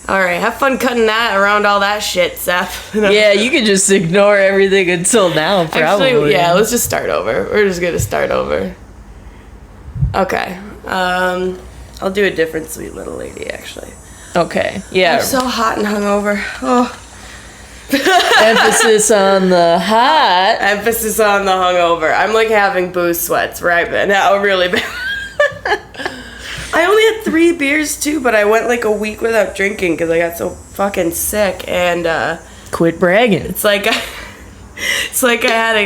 All right, have fun cutting that around all that shit, Seth. Yeah, you can just ignore everything until now, probably. Actually, yeah, let's just start over. We're just gonna start over. Okay. I'll do a different sweet little lady, actually. Okay, yeah. I'm so hot and hungover. Oh. Emphasis on the hot. Emphasis on the hungover. I'm like having booze sweats right now, really bad. I only had 3 beers too, but I went like a week without drinking because I got so fucking sick. And quit bragging. It's like I had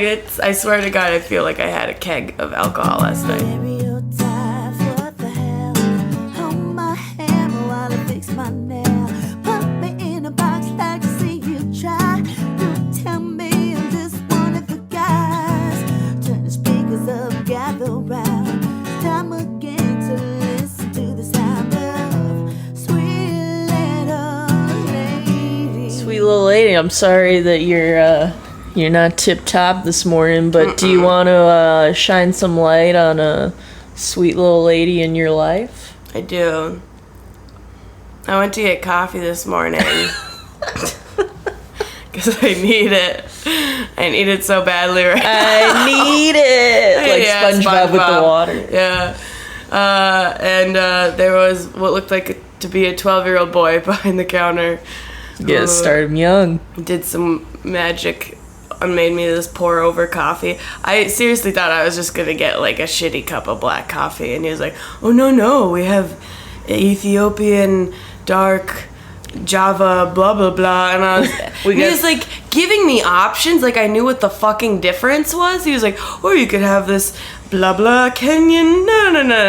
I swear to God, I feel like I had a keg of alcohol last night. Little lady, I'm sorry that you're not tip top this morning, but do you want to shine some light on a sweet little lady in your life? I do. I went to get coffee this morning because I need it. I need it so badly right now. I need it, like yeah, SpongeBob with the water. Yeah, and there was what looked like to be a 12-year-old boy behind the counter. Yeah, start him young. Did some magic and made me this pour over coffee. I seriously thought I was just gonna get like a shitty cup of black coffee, and he was like, "Oh no, we have Ethiopian dark Java blah blah blah," and I was he was like giving me options, like I knew what the fucking difference was. He was like, "Or you could have this blah blah Kenyan." No.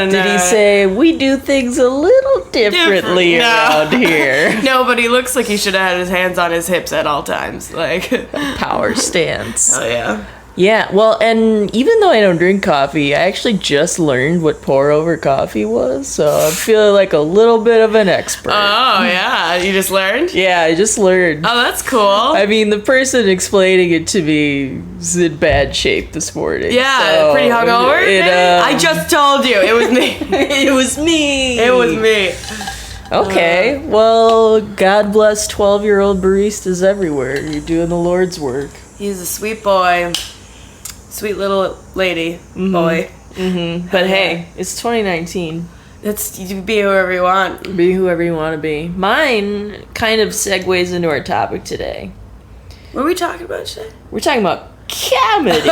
Did he say we do things a little differently around here? No, but he looks like he should have had his hands on his hips at all times, like power stance. Oh yeah. Yeah, well, and even though I don't drink coffee, I actually just learned what pour-over coffee was, so I'm feeling like a little bit of an expert. Oh, yeah? You just learned? Yeah, I just learned. Oh, that's cool. I mean, the person explaining it to me is in bad shape this morning. Yeah, so pretty hungover? I just told you. It was me. It was me. It was me. Okay, well, God bless 12-year-old baristas everywhere. You're doing the Lord's work. He's a sweet boy. Sweet little lady, boy. Mm-hmm. But hey, it's 2019. You be whoever you want. Be whoever you want to be. Mine kind of segues into our topic today. What are we talking about today? We're talking about comedy.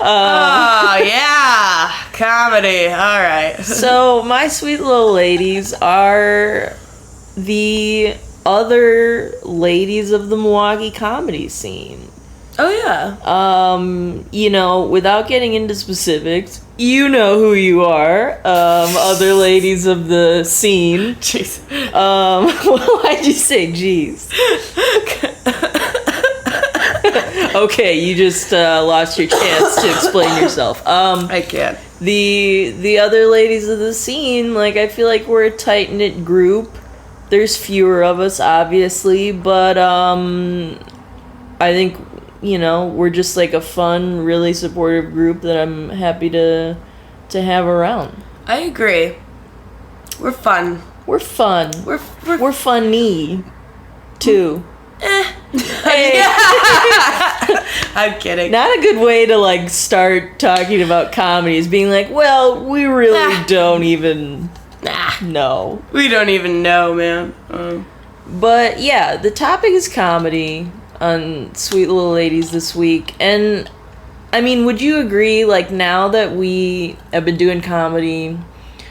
Oh, yeah. Comedy. All right. So, my sweet little ladies are the other ladies of the Milwaukee comedy scene. Oh, yeah. You know, without getting into specifics, you know who you are. Other ladies of the scene. Jeez. Why'd you say jeez? Okay, you just lost your chance to explain yourself. I can't. The other ladies of the scene, like, I feel like we're a tight-knit group. There's fewer of us, obviously, but I think, you know, we're just like a fun, really supportive group that I'm happy to have around. I agree. We're fun. We're fun. We're funny too. Hey. I'm kidding. Not a good way to like start talking about comedy is being like, well, we really don't even know. We don't even know, man. But yeah, the topic is comedy on Sweet Little Ladies this week. And I mean, would you agree, like, now that we have been doing comedy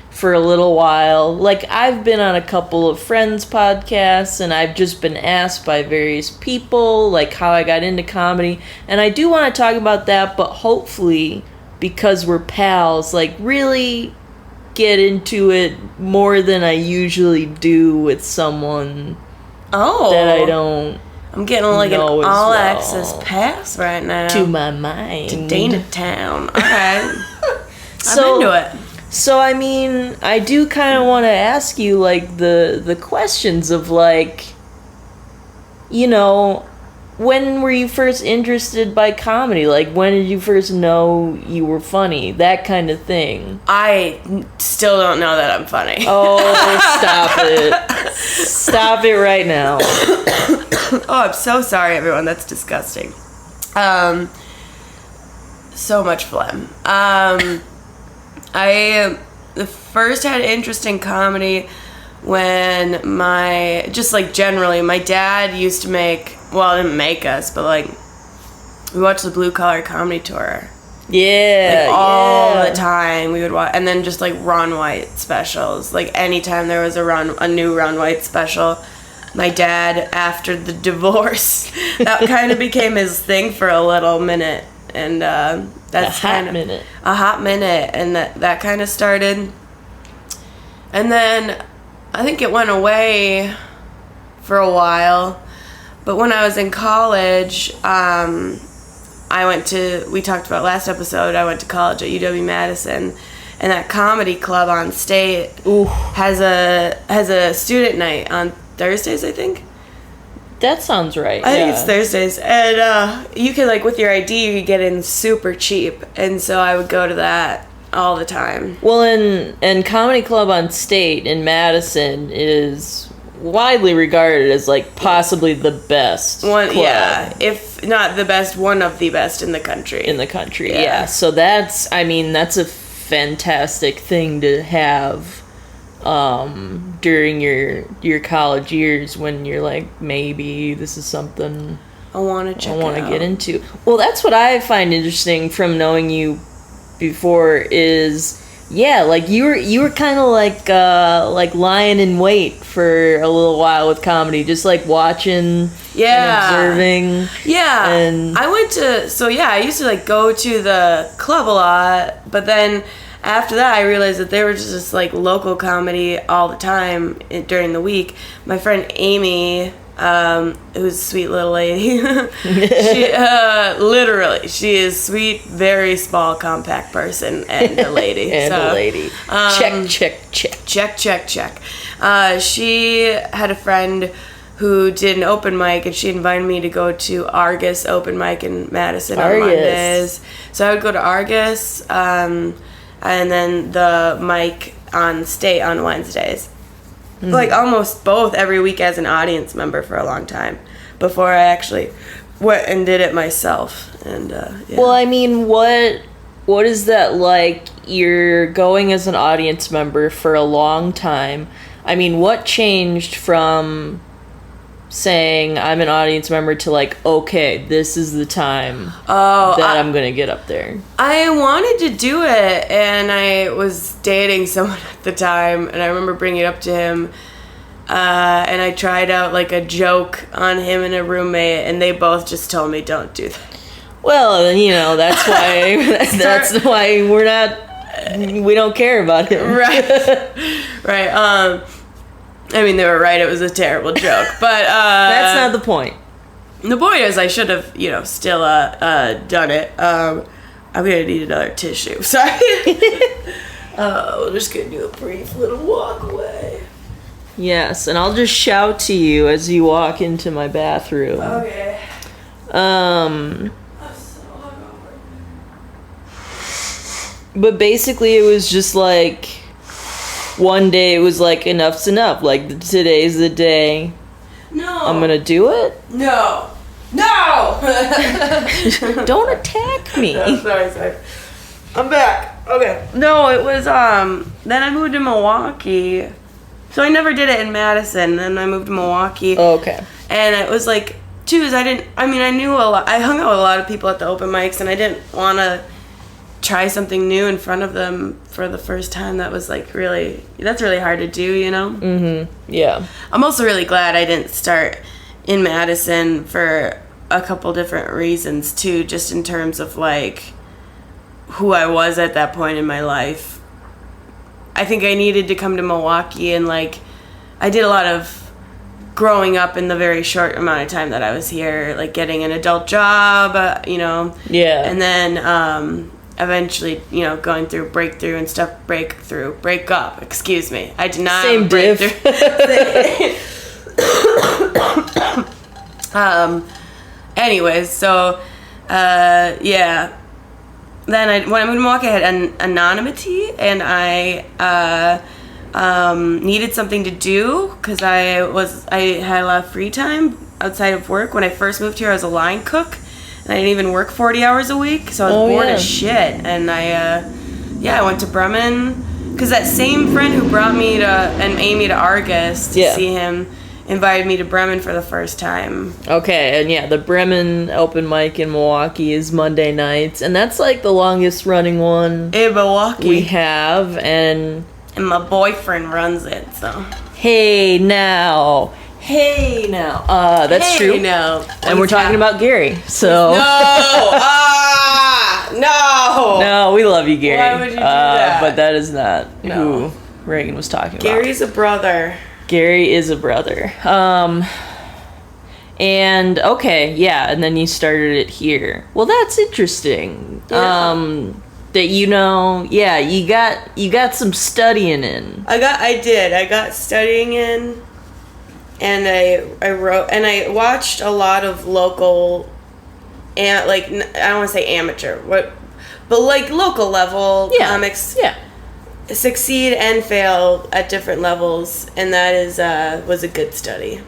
for a little while, like, I've been on a couple of friends' podcasts and I've just been asked by various people, like, how I got into comedy, and I do want to talk about that, but hopefully, because we're pals, like, really get into it more than I usually do with someone that I don't I'm getting like an know as all-access pass right now. to my mind. To Dana Town. All right. So, I'm into it. So, I mean, I do kind of want to ask you, like, the questions of, like, you know, when were you first interested by comedy? Like, when did you first know you were funny? That kind of thing. I still don't know that I'm funny. Oh, stop it. Stop it right now. Oh, I'm so sorry, everyone. That's disgusting. So much phlegm. I first had interest in comedy when generally, my dad used to make, well, didn't make us, but like, we watched the Blue Collar Comedy Tour. Yeah, all the time we would watch, and then just like Ron White specials. Like anytime there was a new Ron White special, my dad, after the divorce, that kind of became his thing for a little minute, and that's kind of a hot minute, and that kind of started, and then I think it went away for a while, but when I was in college, we talked about last episode, I went to college at UW-Madison, and that comedy club on State has a student night on Thursdays, I think. That sounds right. I think it's Thursdays. And you could, like, with your ID, you could get in super cheap. And so I would go to that all the time. Well, and Comedy Club on State in Madison is widely regarded as like possibly the best club. Yeah, if not the best, one of the best in the country. Yeah. So that's a fantastic thing to have during your college years, when you're like, maybe this is something I want to get into. Well, that's what I find interesting from knowing you before is, yeah, like you were kind of like lying in wait for a little while with comedy, just like watching and observing. Yeah. And I used to like go to the club a lot, but then after that I realized that they were just like local comedy all the time during the week. My friend Amy, who's a sweet little lady, she is sweet, very small, compact person, and a lady. A lady. Check. She had a friend who did an open mic, and she invited me to go to Argus open mic in Madison on Mondays. So I would go to Argus, and then the mic on State on Wednesdays. Mm-hmm. Like almost both every week as an audience member for a long time before I actually went and did it myself. And Well, I mean, what is that like? You're going as an audience member for a long time. I mean, what changed from saying I'm an audience member to like, okay, this is the time that I'm gonna get up there? I wanted to do it, and I was dating someone at the time, and I remember bringing it up to him, and I tried out like a joke on him and a roommate, and they both just told me, don't do that. Well, that's why that's why we don't care about him. Right. I mean, they were right. It was a terrible joke, but that's not the point. The point is, I should have, still done it. I'm gonna need another tissue. Sorry. We're just gonna do a brief little walk away. Yes, and I'll just shout to you as you walk into my bathroom. Okay. I'm so hungover. But basically, it was just like, one day it was like, enough's enough. Like, today's the day. No. I'm gonna do it? No. Don't attack me. No, sorry. I'm back. Okay. No, it was, then I moved to Milwaukee. So I never did it in Madison. Then I moved to Milwaukee. Oh, okay. And it was like, I knew a lot. I hung out with a lot of people at the open mics, and I didn't want to try something new in front of them for the first time. That was like that's really hard to do, Mm-hmm. Yeah. I'm also really glad I didn't start in Madison for a couple different reasons too, just in terms of like who I was at that point in my life. I think I needed to come to Milwaukee, and like I did a lot of growing up in the very short amount of time that I was here, like getting an adult job, Yeah. And then eventually, going through breakthrough and stuff, break up, excuse me. I did not Same break diff. through. Anyways, so, yeah. Then when I moved to Milwaukee, I had an anonymity, and I needed something to do because I had a lot of free time outside of work. When I first moved here, I was a line cook, and I didn't even work 40 hours a week, so I was bored as shit. And I went to Bremen because that same friend who brought me and Amy to Argus to see him invited me to Bremen for the first time. Okay, and the Bremen open mic in Milwaukee is Monday nights, and that's like the longest running one in Milwaukee we have, and my boyfriend runs it, so. Hey now. That's true. No. And we're talking about Gary, so. No, we love you, Gary. Why would you do that? But that is not who Raegan was talking about. Gary's a brother. Gary is a brother. And and then you started it here. Well, that's interesting. Yeah. That you got some studying in. I got studying in, and I wrote, and I watched a lot of local, and I don't want to say amateur, but like local level comics. Yeah. Succeed and fail at different levels, and that was a good study.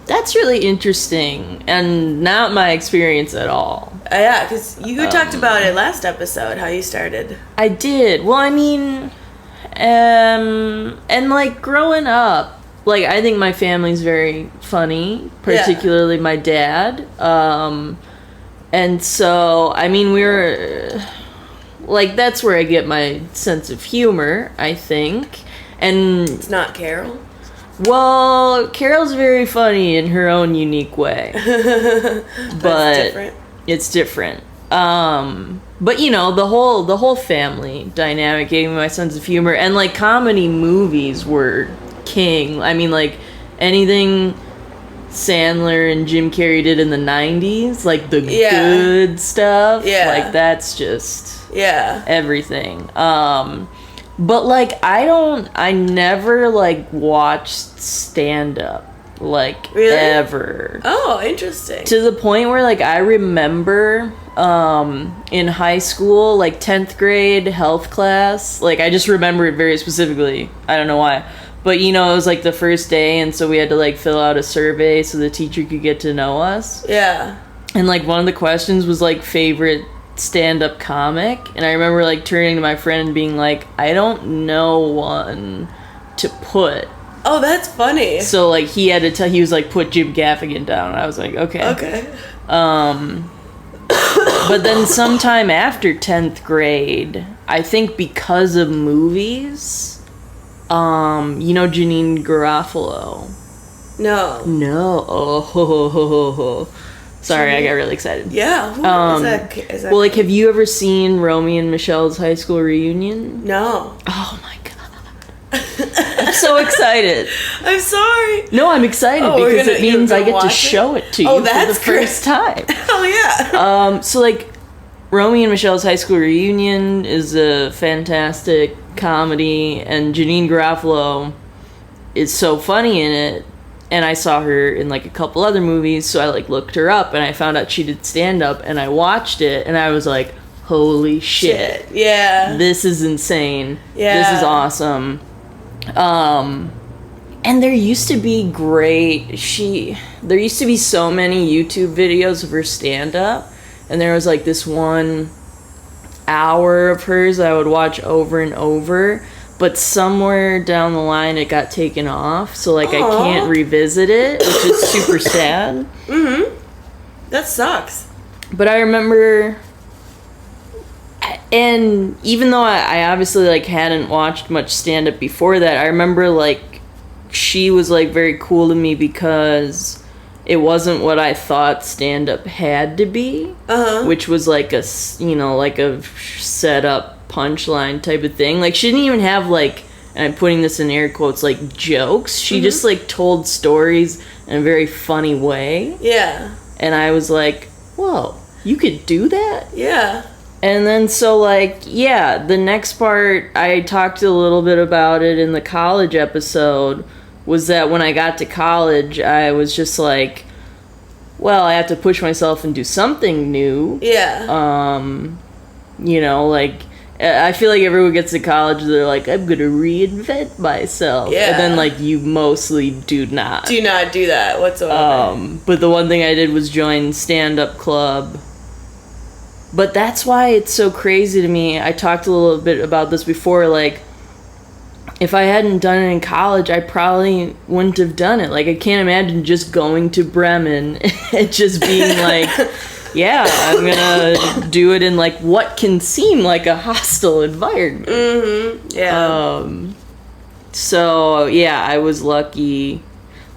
That's really interesting, and not my experience at all. Yeah, because you talked about it last episode, how you started. I did. Well, I mean, and like growing up, like I think my family's very funny, particularly my dad. And so, I mean, we were. Like, that's where I get my sense of humor, I think. And it's not Carol? Well, Carol's very funny in her own unique way. But it's different. But the whole family dynamic gave me my sense of humor, and like comedy movies were king. I mean, like anything Sandler and Jim Carrey did in the 90s, like the good stuff. Like that's just everything. But like I never like watched stand up ever. Oh, interesting. To the point where like I remember in high school, like 10th grade health class, like I just remember it very specifically. I don't know why. But it was like the first day, and so we had to like fill out a survey so the teacher could get to know us. Yeah. And like one of the questions was like favorite stand-up comic, and I remember like turning to my friend and being like, I don't know one to put. Oh, that's funny. So like he was like, put Jim Gaffigan down. I was like, okay. But then sometime after 10th grade, I think because of movies, Janine Garofalo. No. Oh. Sorry, I got really excited. Yeah. Is that well, like, have you ever seen Romy and Michelle's high school reunion? No. Oh my god. I'm so excited. I'm sorry. No, I'm excited because it means I get to show it to you for the first time. Hell yeah. So like, Romy and Michelle's high school reunion is a fantastic comedy, and Janine Garofalo is so funny in it. And I saw her in like a couple other movies, so I like looked her up, and I found out she did stand up, and I watched it, and I was like, holy shit. Yeah. This is insane. Yeah. This is awesome. And there used to be there used to be so many YouTube videos of her stand up, and there was like this 1 hour of hers I would watch over and over. But somewhere down the line, it got taken off, so like I can't revisit it, which is super sad. Mm-hmm. That sucks. But I remember, and even though I obviously like hadn't watched much stand up before that, I remember like she was like very cool to me because it wasn't what I thought stand up had to be, which was like a like a set up punchline type of thing. Like she didn't even have like, and I'm putting this in air quotes, like jokes. She just like told stories in a very funny way. Yeah. And I was like, whoa, you could do that? Yeah. And then so like, the next part, I talked a little bit about it in the college episode, was that when I got to college, I was just like, well, I have to push myself and do something new. Yeah. Like, I feel like everyone gets to college, they're like, I'm gonna reinvent myself. Yeah. And then, like, you mostly do not. Do not do that whatsoever. But the one thing I did was join stand-up club. But that's why it's so crazy to me. I talked a little bit about this before, like, if I hadn't done it in college, I probably wouldn't have done it. Like, I can't imagine just going to Bremen and just being like, yeah, I'm gonna do it in, like, what can seem like a hostile environment. Mm-hmm. Yeah. So, yeah, I was lucky.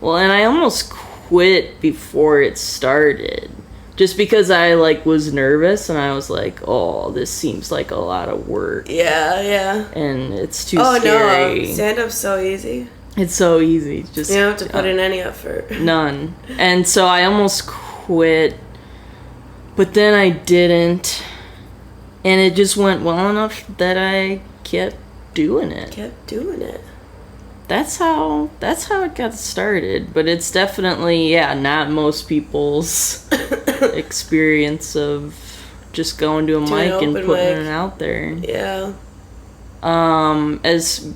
Well, and I almost quit before it started. Just because I, like, was nervous, and I was like, oh, this seems like a lot of work. Yeah. And it's too scary. No, stand-up's so easy. It's so easy. Just you don't have to put in any effort. None. And so I almost quit, but then I didn't. And it just went well enough that I kept doing it. That's how it got started. But it's definitely, not most people's experience of just going to a mic and putting it out there. Yeah.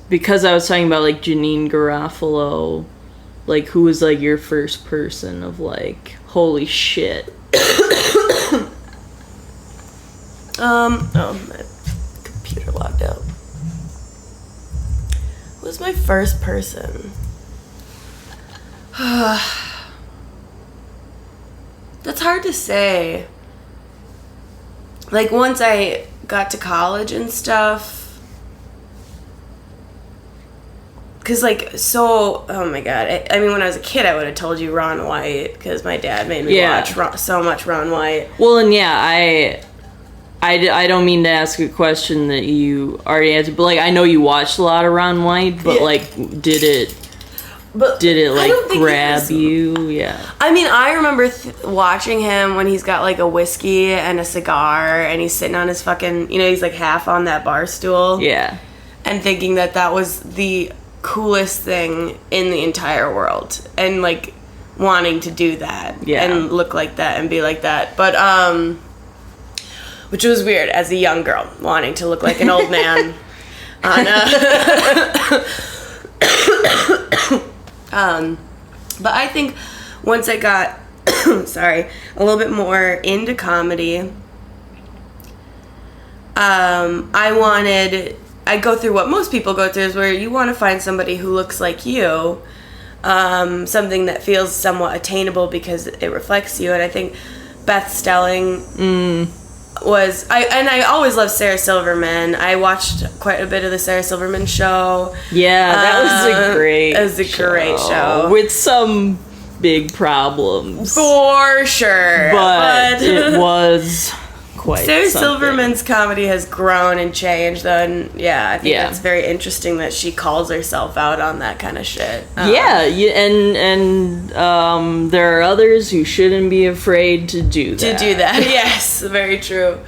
Because I was talking about, like, Janine Garofalo, like, who was, like, your first person of, like, holy shit. My computer logged out. Who was my first person? That's hard to say. Like, once I got to college and stuff, because, like, oh my god, I mean, when I was a kid, I would have told you Ron White, because my dad made me watch so much Ron White. Well, and I don't mean to ask a question that you already answered, but, like, I know you watched a lot of Ron White, but, like, did it like grab you? Yeah. I mean, I remember watching him when he's got, like, a whiskey and a cigar, and he's sitting on his fucking, he's, like, half on that bar stool. Yeah. And thinking that was the coolest thing in the entire world, and, like, wanting to do that. Yeah. And look like that and be like that. But, which was weird as a young girl, wanting to look like an old man on but I think once I got a little bit more into comedy, I go through what most people go through, is where you want to find somebody who looks like you, something that feels somewhat attainable because it reflects you. And I think Beth Stelling I always loved Sarah Silverman. I watched quite a bit of the Sarah Silverman show. Yeah, that was a great great show. With some big problems. For sure. But it was quite Sarah something. Silverman's comedy has grown and changed, though, and I think that's very interesting that she calls herself out on that kind of shit. And there are others who shouldn't be afraid to do that. Yes, very true.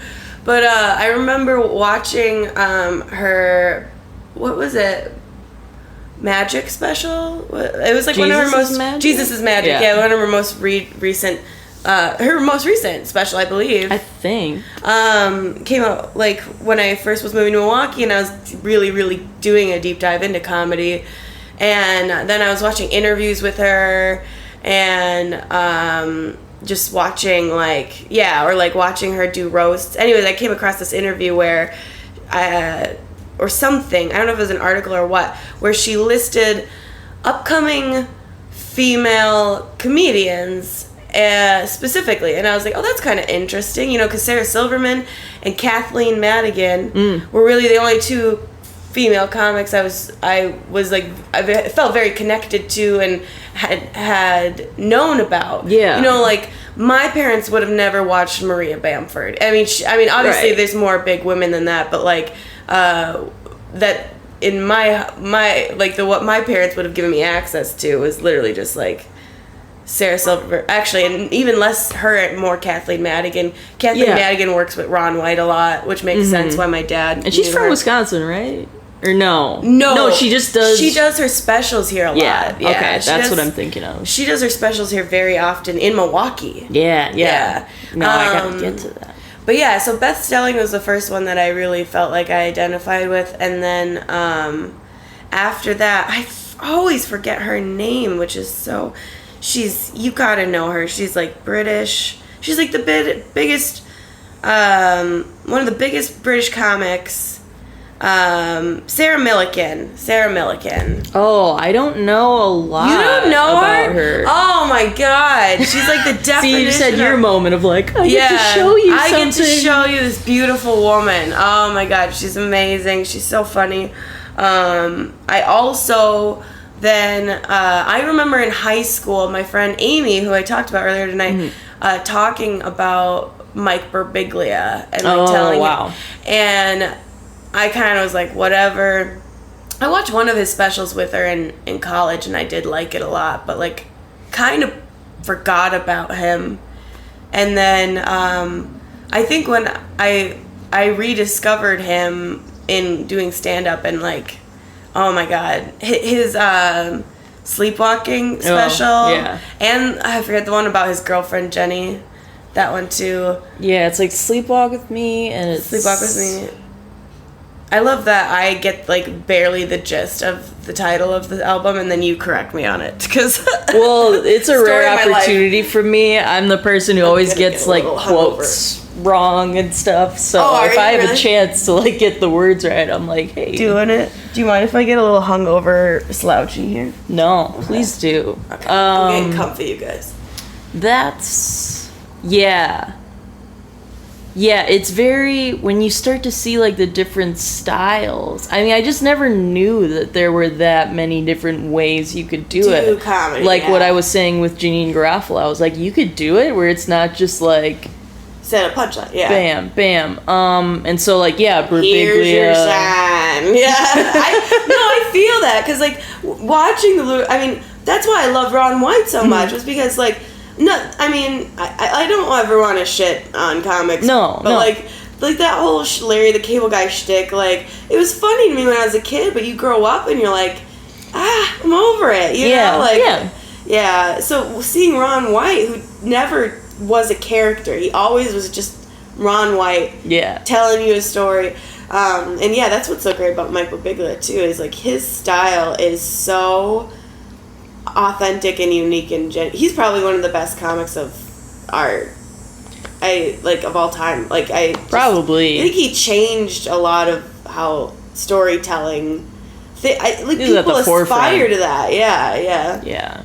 But I remember watching her, what was it? Magic special? It was like one of her most... Jesus is Magic. Yeah, one of her most recent... her most recent special, I believe. I think. Came out, like, when I first was moving to Milwaukee, and I was really, really doing a deep dive into comedy. And then I was watching interviews with her, and just watching, watching her do roasts. Anyways, I came across this interview where... or something, I don't know if it was an article or what, where she listed upcoming female comedians specifically, and I was like, oh, that's kind of interesting, because Sarah Silverman and Kathleen Madigan were really the only two female comics I felt very connected to and had known about. Yeah. Like, my parents would have never watched Maria Bamford. I mean, obviously there's more big women than that, but like that in my what my parents would have given me access to was literally just like Sarah Silverman, actually, and even less her and more Kathleen Madigan. Madigan works with Ron White a lot, which makes sense why my dad. And she's from Wisconsin, right? Or no, she just does. She does her specials here a lot. Yeah, okay, that's what I'm thinking of. She does her specials here very often in Milwaukee. Yeah. No, I gotta get to that. But yeah, so Beth Stelling was the first one that I really felt like I identified with, and then after that, always forget her name, which is so. You gotta know her. She's like British. She's like the biggest, one of the biggest British comics. Sarah Millican. Oh, I don't know a lot. You don't know about her? Oh my god, she's like the definition. See, you just had your moment of like, I get to show you something. I get to show you this beautiful woman. Oh my god, she's amazing. She's so funny. I also then I remember in high school, my friend Amy, who I talked about earlier tonight, talking about Mike Birbiglia and like telling him. And I kind of was like, whatever. I watched one of his specials with her in college, and I did like it a lot, but like kind of forgot about him. And then I think when I rediscovered him in doing stand-up, and like, oh my god, his sleepwalking special, and I forget the one about his girlfriend Jenny, that one too. Yeah, it's like Sleepwalk with Me, and it's Sleepwalk with Me. I love that I get like barely the gist of the title of the album, and then you correct me on it, because well, it's a rare opportunity for me. I'm the person who always gets like quotes wrong and stuff, so if I have a chance to like get the words right, I'm like, hey, doing it. Do you mind if I get a little hungover slouchy here? No, please do. Okay. I'm getting comfy, you guys. That's yeah, it's very, when you start to see like the different styles. I mean, I just never knew that there were that many different ways you could do it. Comedy, like what I was saying with Janine Garofalo, I was like, you could do it where it's not just like set a punchline, bam, bam. And so like, Here's your sign. Yeah, I feel that, because like watching I mean, that's why I love Ron White so much, was because like. No, I mean, I don't ever want to shit on comics. But like that whole Larry the Cable Guy shtick, like, it was funny to me when I was a kid, but you grow up and you're like, I'm over it, you know? Like, yeah. So seeing Ron White, who never was a character, he always was just Ron White, telling you a story. And yeah, that's what's so great about Mike Birbiglia too, is like his style is so authentic and unique, and he's probably one of the best comics of art of all time. Like I think he changed a lot of how storytelling people aspire to that. Yeah.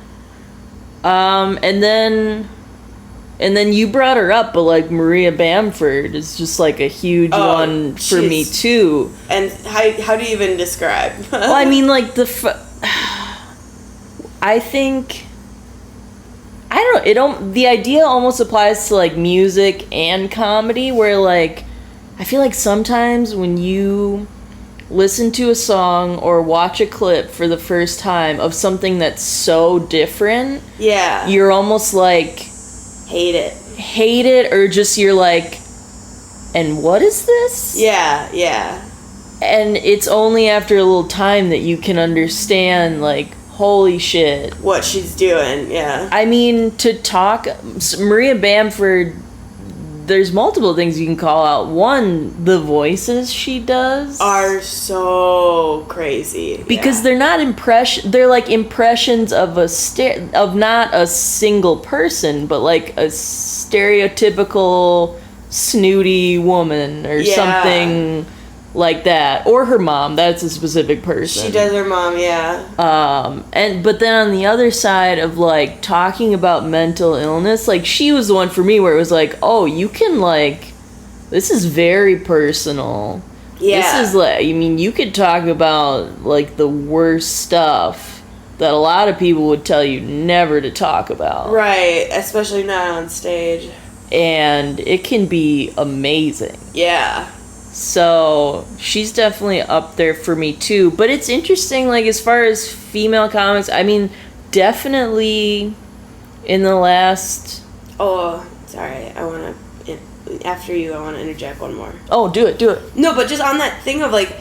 And then you brought her up, but like Maria Bamford is just like a huge one for me too. And how do you even describe? Well, I mean, like I think, I don't know, the idea almost applies to like music and comedy, where like I feel like sometimes when you listen to a song or watch a clip for the first time of something that's so different, you're almost like hate it, or just you're like, and what is this? And it's only after a little time that you can understand, like, holy shit, what she's doing. I mean, Maria Bamford, there's multiple things you can call out. One, the voices she does are so crazy, because they're not they're like impressions of of not a single person, but like a stereotypical snooty woman or something like that, or her mom. That's a specific person. She does her mom, but then on the other side of like talking about mental illness, like she was the one for me where it was like, oh, you can like, this is very personal. This is like, I mean, you could talk about like the worst stuff that a lot of people would tell you never to talk about. Right, especially not on stage. And it can be amazing. So she's definitely up there for me too. But it's interesting, like as far as female comics, I mean, definitely in the last... Oh, sorry. After you, I want to interject one more. Oh, do it. No, but just on that thing of like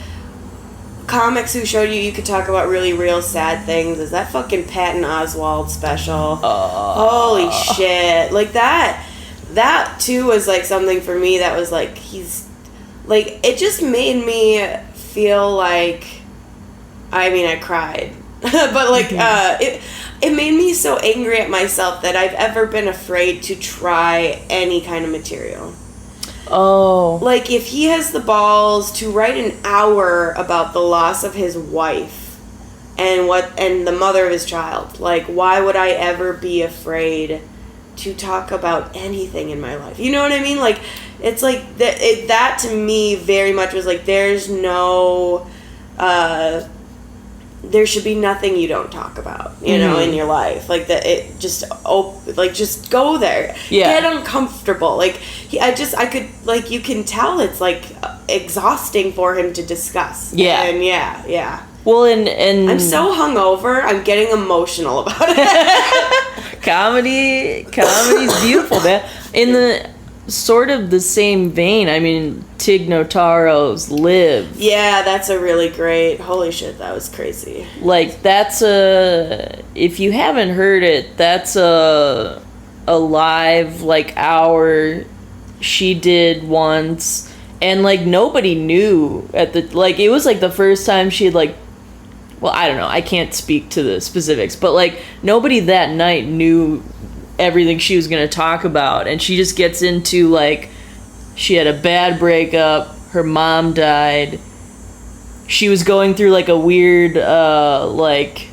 comics who showed you could talk about really real sad things, is that fucking Patton Oswalt special. Holy shit. Like that that too was like something for me that was like, he's like, it just made me feel like, I mean, I cried, but like, it made me so angry at myself that I've ever been afraid to try any kind of material. Oh. Like, if he has the balls to write an hour about the loss of his wife and the mother of his child, like, why would I ever be afraid to talk about anything in my life? You know what I mean? Like, it's like that to me very much was like, there's no there should be nothing you don't talk about, you know, in your life. Like, that it just, just go there. Yeah. Get uncomfortable. Like, I could, like, you can tell it's, like, exhausting for him to discuss. Yeah. And, yeah. Well, and I'm so hungover, I'm getting emotional about it. Comedy's beautiful, man. In the sort of the same vein, I mean, Tig Notaro's Live. Yeah, that's a really great, holy shit, that was crazy. Like, that's if you haven't heard it, that's a live, like, hour she did once, and, like, nobody knew like, it was, like, the first time she had, like, well, I don't know, I can't speak to the specifics, but, like, nobody that night knew everything she was going to talk about, and she just gets into, like, she had a bad breakup, her mom died, she was going through, like, a weird, like...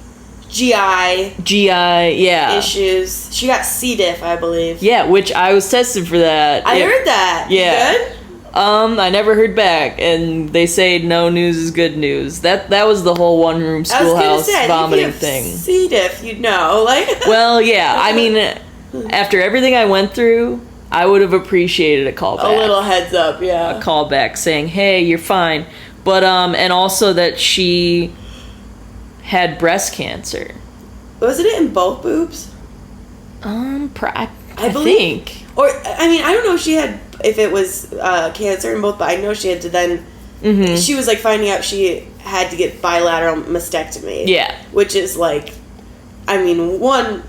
GI, yeah. issues. She got C. diff, I believe. Yeah, which I was tested for that. I heard that. Yeah. You good? I never heard back, and they say no news is good news. That was the whole one-room schoolhouse vomiting thing. C. diff, you'd know, like... Well, yeah, I mean... After everything I went through, I would have appreciated a callback. A little heads up, yeah. A callback saying, hey, you're fine. But, and also that she had breast cancer. Wasn't it in both boobs? I believe. think. Or, I mean, I don't know if it was cancer in both, but I know she had to then... Mm-hmm. She was, like, finding out she had to get bilateral mastectomy. Yeah. Which is, like... I mean, one,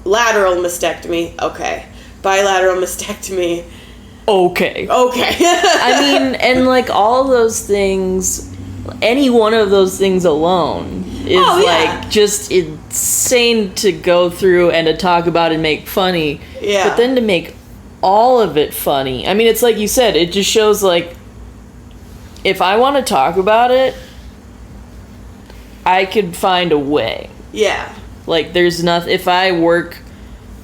lateral mastectomy, okay. Bilateral mastectomy. Okay. I mean, and, like, all those things, any one of those things alone is, like, just insane to go through and to talk about and make funny. Yeah. But then to make all of it funny. I mean, it's like you said, it just shows, like, if I want to talk about it, I could find a way. Yeah. Like, there's nothing... If I work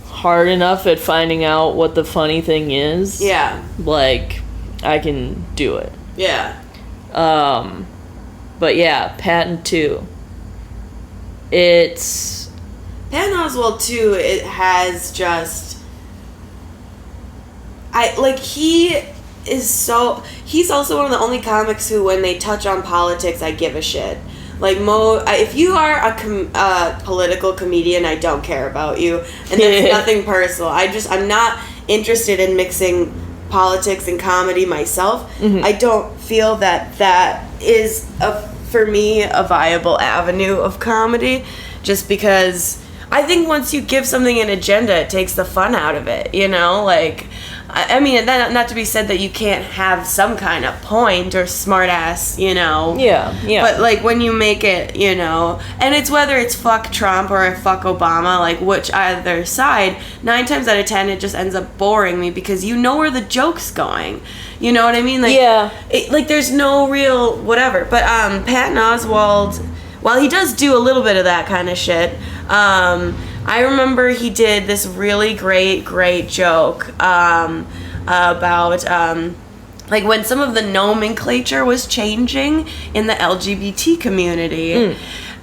hard enough at finding out what the funny thing is... Yeah. Like, I can do it. Yeah. But yeah, Patton 2. It's... Patton Oswalt 2, it has just... he is so... He's also one of the only comics who, when they touch on politics, I give a shit. Like, if you are a political comedian, I don't care about you. And that's nothing personal. I'm not interested in mixing politics and comedy myself. Mm-hmm. I don't feel that is, for me, a viable avenue of comedy. Just because I think once you give something an agenda, it takes the fun out of it, Like... I mean, not to be said that you can't have some kind of point or smart ass, Yeah. But, like, when you make it, and it's whether it's fuck Trump or fuck Obama, like, which either side, 9 times out of 10, it just ends up boring me because you know where the joke's going. You know what I mean? Like, yeah. There's no real whatever. But Patton Oswalt, while he does do a little bit of that kind of shit, I remember he did this really great joke about like when some of the nomenclature was changing in the LGBT community.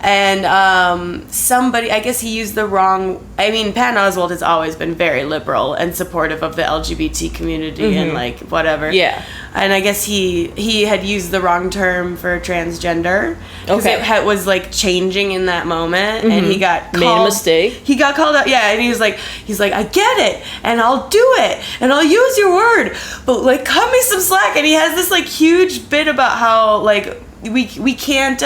And somebody, I guess he used the wrong... I mean, Patton Oswalt has always been very liberal and supportive of the LGBT community and, like, whatever. Yeah. And I guess he had used the wrong term for transgender. Because it was, like, changing in that moment. And he got called... Made a mistake. He got called out, yeah. And he's like, I get it. And I'll do it. And I'll use your word. But, like, cut me some slack. And he has this, like, huge bit about how, like, we can't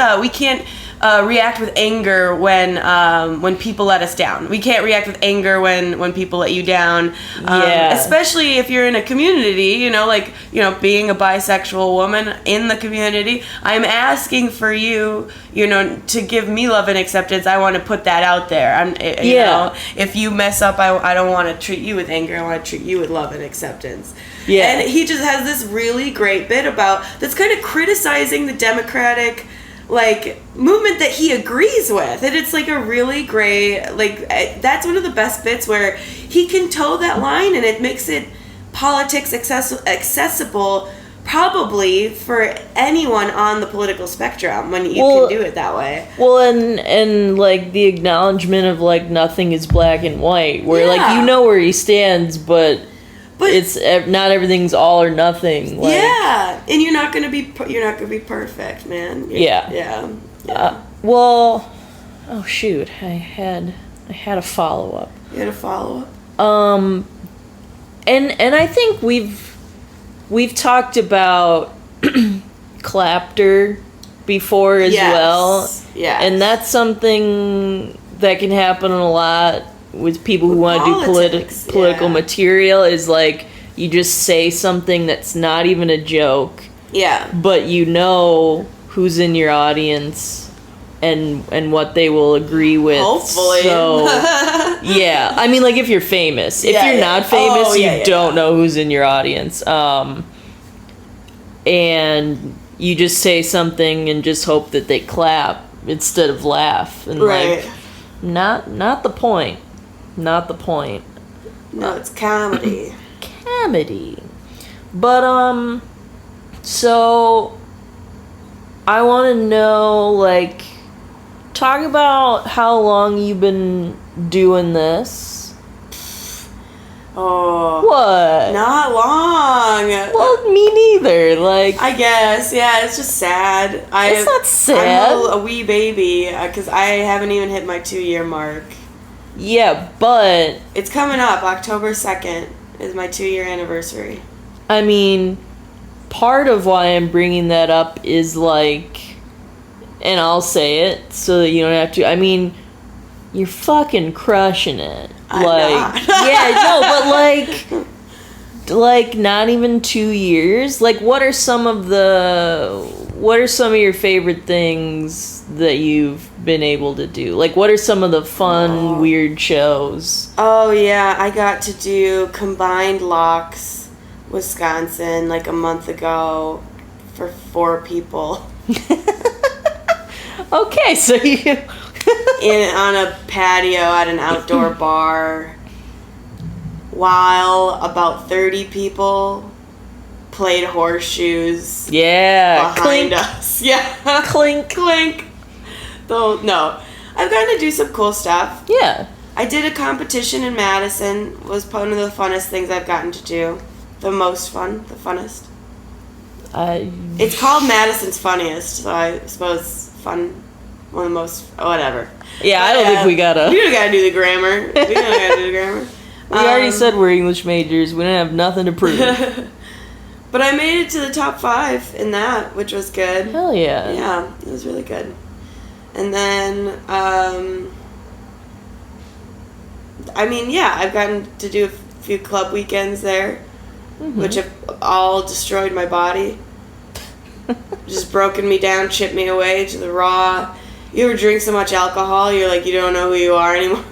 react with anger when people let us down. We can't react with anger when people let you down. Especially if you're in a community, being a bisexual woman in the community. I'm asking for you, to give me love and acceptance. I want to put that out there. If you mess up, I don't want to treat you with anger. I want to treat you with love and acceptance. Yeah. And he just has this really great bit that's kind of criticizing the Democratic movement that he agrees with, and it's a really great that's one of the best bits where he can toe that line, and it makes it politics accessible probably for anyone on the political spectrum when you can do it that way. Well, and the acknowledgement of nothing is black and white, where where he stands, but it's not everything's all or nothing. And you're not gonna be perfect, man. Yeah. Well, oh shoot, I had a follow up. You had a follow up. And I think we've talked about clapter before as well. Yeah. And that's something that can happen a lot with people who want to do political material, is you just say something that's not even a joke. Yeah. But who's in your audience and what they will agree with. Hopefully. So, yeah. I mean, if you're famous. If you're not famous, you don't know who's in your audience. And you just say something and just hope that they clap instead of laugh. And not the point. Not the point. No, it's comedy. Comedy. But, so I want to know, talk about how long you've been doing this. Oh. What? Not long. Well, me neither. I guess. Yeah, it's just sad. It's not sad. I'm a wee baby because I haven't even hit my 2-year mark. Yeah, but it's coming up. October 2nd is my 2-year anniversary. I mean, part of why I'm bringing that up is and I'll say it so that you don't have to. I mean, you're fucking crushing it. I'm not. But not even 2 years. What are some of your favorite things that you've been able to do? What are some of the fun, weird shows? Oh, yeah. I got to do Combined Locks, Wisconsin, a month ago for 4 people. Okay, so you... on a patio at an outdoor bar, while about 30 people played horseshoes. Yeah, behind clink. us. Yeah, clink, clink. Though no, I've gotten to do some cool stuff. Yeah, I did a competition in Madison. Was one of the funnest things I've gotten to do. The most fun, the funnest. It's called Madison's Funniest, so I suppose fun. One of the most, whatever. Yeah, I don't think we gotta. We don't gotta do the grammar. We already said we're English majors. We don't have nothing to prove. But I made it to the top 5 in that, which was good. Hell yeah. Yeah, it was really good. And then, I've gotten to do a few club weekends there, which have all destroyed my body. Just broken me down, chipped me away to the raw. You ever drink so much alcohol, you're you don't know who you are anymore?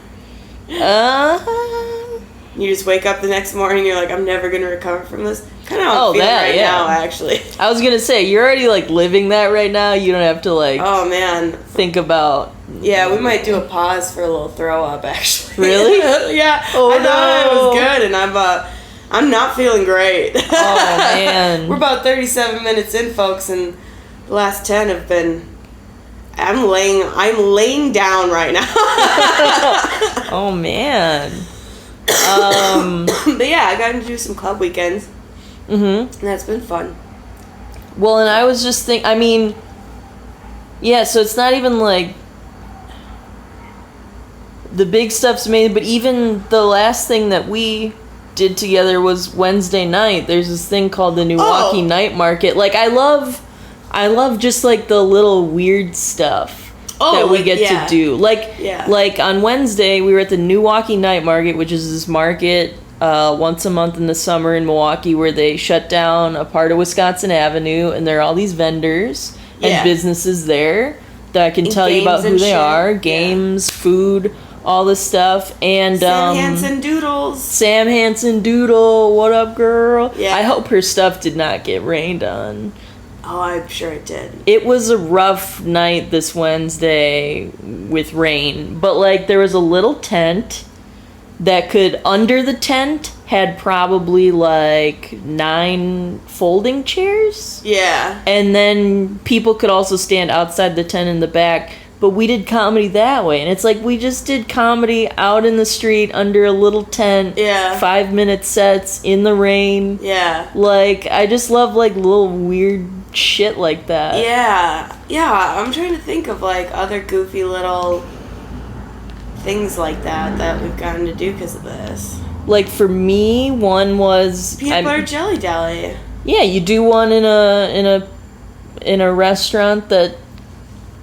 You just wake up the next morning, you're I'm never going to recover from this. Kind of how I'm feeling now, actually. I was going to say, you're already, living that right now. You don't have to, oh, man. think about... Yeah, we might do a pause for a little throw-up, actually. Really? Yeah. Oh, I thought it was good, and I'm not feeling great. Oh, man. We're about 37 minutes in, folks, and the last 10 have been... I'm laying down right now. Oh, man. But yeah, I got to do some club weekends. And that's been fun. Well, and I was just thinking, so it's not even the big stuff's made, but even the last thing that we did together was Wednesday night. There's this thing called the Milwaukee Night Market. I love just the little weird stuff. that we get to do. Like on Wednesday, we were at the Milwaukee Night Market, which is this market once a month in the summer in Milwaukee where they shut down a part of Wisconsin Avenue, and there are all these vendors and businesses there that can tell you about who they are. Games, food, all this stuff. And Sam Hansen Doodles. Sam Hansen Doodle, what up, girl? Yeah. I hope her stuff did not get rained on. Oh, I'm sure it did. It was a rough night this Wednesday with rain, but like there was a little tent that could, under the tent, had probably like 9 folding chairs. Yeah. And then people could also stand outside the tent in the back, but we did comedy that way. And it's like we just did comedy out in the street under a little tent. Yeah. 5-minute sets in the rain. Yeah. Like, I just love like little weird shit like that. Yeah, I'm trying to think of like other goofy little things like that we've gotten to do because of this. Like for me, one was peanut butter jelly deli. Yeah, you do one in a restaurant that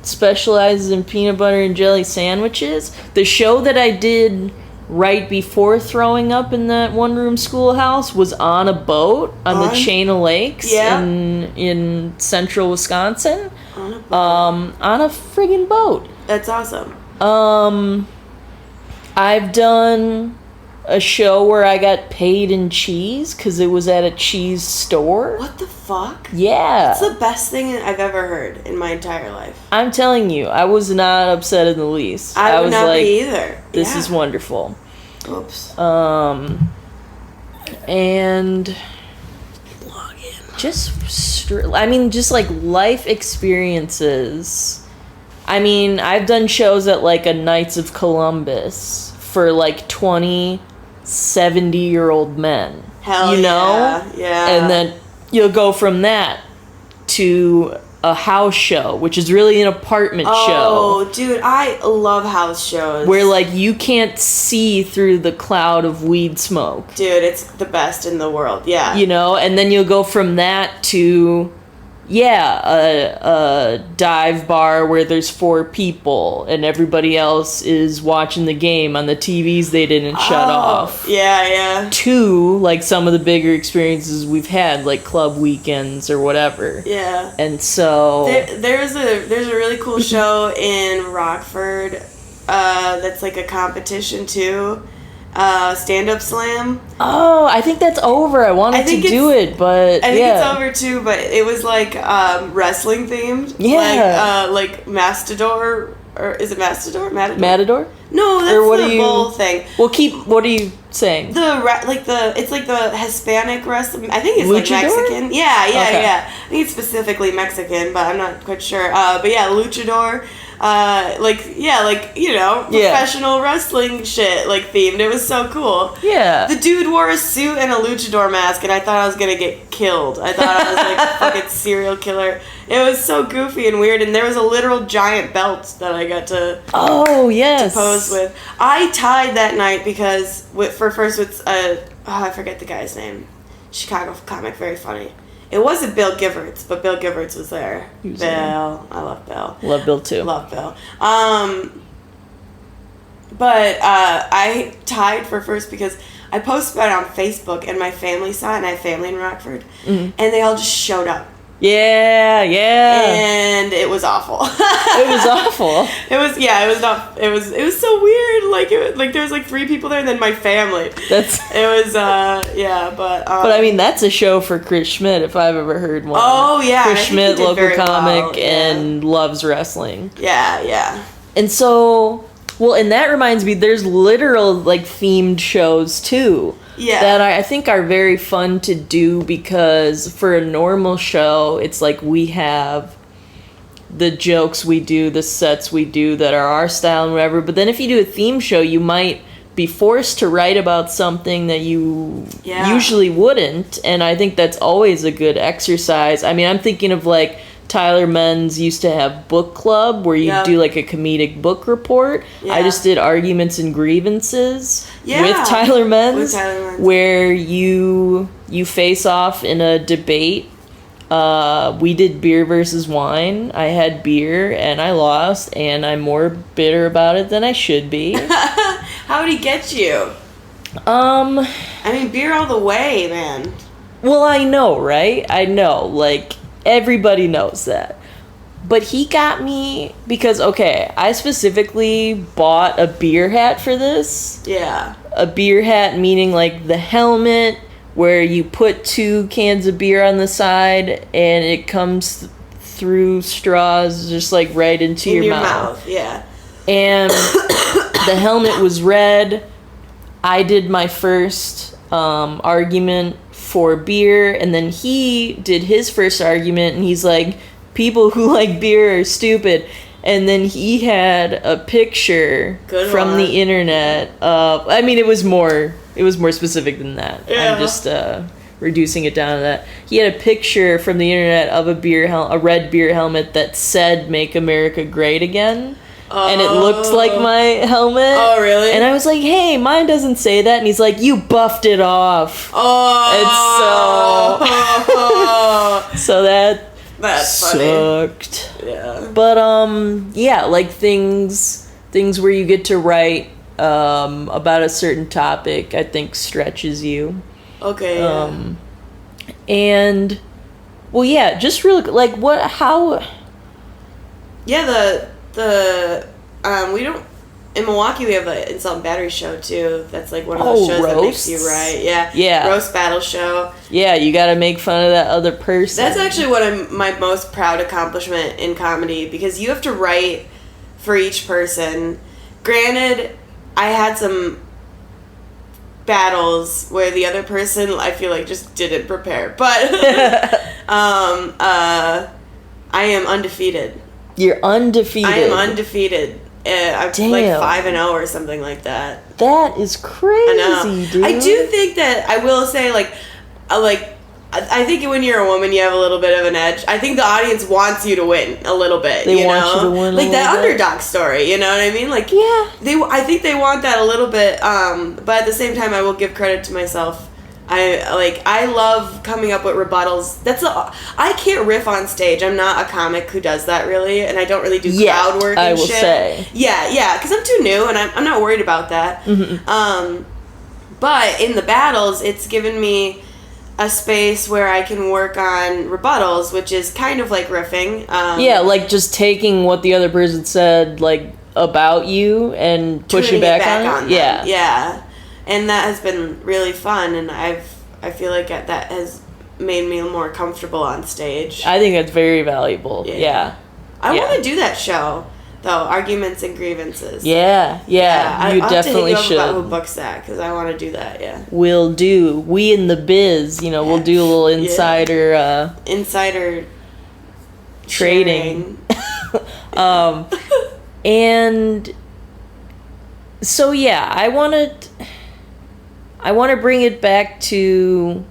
specializes in peanut butter and jelly sandwiches. The show that I did right before throwing up in that one-room schoolhouse was on a boat on the chain of lakes in central Wisconsin. On a boat. On a friggin' boat. That's awesome. I've done a show where I got paid in cheese because it was at a cheese store. What the fuck? Yeah. That's the best thing I've ever heard in my entire life. I'm telling you, I was not upset in the least. I would was not like, be either. This is wonderful. Oops. And just like life experiences. I mean, I've done shows at like a Knights of Columbus for like 20 70-year-old men. Hell you know? Yeah. And then you'll go from that to a house show, which is really an apartment show. Oh, dude, I love house shows. Where, like, you can't see through the cloud of weed smoke. Dude, it's the best in the world, yeah. You know? And then you'll go from that to, a dive bar where there's 4 people and everybody else is watching the game on the TVs they didn't shut off. Yeah. To, like, some of the bigger experiences we've had, like club weekends or whatever. Yeah. And so... There's a really cool show in Rockford that's like a competition too. Stand-up slam. Oh, I think that's over. I wanted to do it, but I think it's over too, but it was like wrestling themed. Yeah. Like Mastodor, or is it Mastodor? Matador? No, that's the bull thing. Well, what are you saying? It's like the Hispanic wrestling. I think it's Luchador? like Mexican. Yeah. Okay. I think it's specifically Mexican, but I'm not quite sure. But yeah, luchador. Professional wrestling shit, like, themed. It was so cool. Yeah. The dude wore a suit and a luchador mask, and I thought I was gonna get killed. I thought I was, like, a fucking serial killer. It was so goofy and weird, and there was a literal giant belt that I got to... Oh, yes. ...to pose with. I tied that night because, I forget the guy's name. Chicago comic, very funny. It wasn't Bill Giverts, but Bill Giverts was there. Bill. I love Bill. Love Bill, too. Love Bill. But I tied for first because I posted about it on Facebook, and my family saw it, and I have family in Rockford, and they all just showed up. Yeah. And it was awful. It was awful. It was so weird. Like there was like 3 people there, and then my family. But I mean, that's a show for Chris Schmidt if I've ever heard one. Oh yeah, Chris Schmidt, local comic, and loves wrestling. Yeah. And so, and that reminds me, there's literal like themed shows too. Yeah. That I think are very fun to do because for a normal show, it's like we have the jokes we do, the sets we do that are our style and whatever. But then if you do a theme show, you might be forced to write about something that you usually wouldn't. And I think that's always a good exercise. I mean, I'm thinking of like Tyler Menz used to have book club where you do like a comedic book report. Yeah. I just did arguments and grievances with Tyler Menz, where you face off in a debate We did beer versus wine. I had beer and I lost, and I'm more bitter about it than I should be. How would he get you? I mean, beer all the way, man. Well, I know, right? I know, like, everybody knows that. But he got me because, okay, I specifically bought a beer hat for this. Yeah. A beer hat meaning, like, the helmet where you put 2 cans of beer on the side and it comes through straws just, like, right into your mouth. Yeah. And the helmet was red. I did my first argument for beer, and then he did his first argument, and he's like, people who like beer are stupid. And then he had a picture from the internet of, I mean, it was more specific than that. Yeah. I'm just reducing it down to that. He had a picture from the internet of a red beer helmet that said "Make America Great Again." And it looked like my helmet. Oh, really? And I was like, hey, mine doesn't say that. And he's like, you buffed it off. Oh. And so that That's sucked. Funny. Yeah. But, yeah, like things where you get to write about a certain topic, I think stretches you. Okay, yeah. And, well, yeah, just really, like, how... Yeah, we don't, in Milwaukee we have an Insult and Battery show too. That's like one of those shows roasts? that makes you write. Yeah. Yeah. Roast battle show. Yeah, you gotta make fun of that other person. That's actually my most proud accomplishment in comedy, because you have to write for each person. Granted, I had some battles where the other person, I feel like, just didn't prepare. But I am undefeated. You're undefeated. I am undefeated. I'm like 5-0 or something like that. That is crazy, I know. dude. I do think that, I will say, I think when you're a woman, you have a little bit of an edge. I think the audience wants you to win a little bit. They want you to win, like that underdog story. You know what I mean? Like, yeah. I think they want that a little bit. But at the same time, I will give credit to myself. I love coming up with rebuttals. I can't riff on stage. I'm not a comic who does that really, and I don't really do crowd work and I will shit. say. Yeah, because I'm too new, and I'm not worried about that. Mm-hmm. But in the battles, it's given me a space where I can work on rebuttals, which is kind of like riffing. Yeah, like just taking what the other person said, like, about you and pushing back on it. Yeah. Yeah. And that has been really fun, and I feel like that has made me more comfortable on stage. I think that's very valuable. Yeah. I want to do that show, though. Arguments and Grievances. Yeah. You definitely should. I'll have to hit you up about who books that, because I want to do that, yeah. We'll do. We in the biz, we'll do a little insider... insider... trading. And... So, yeah, I want to bring it back to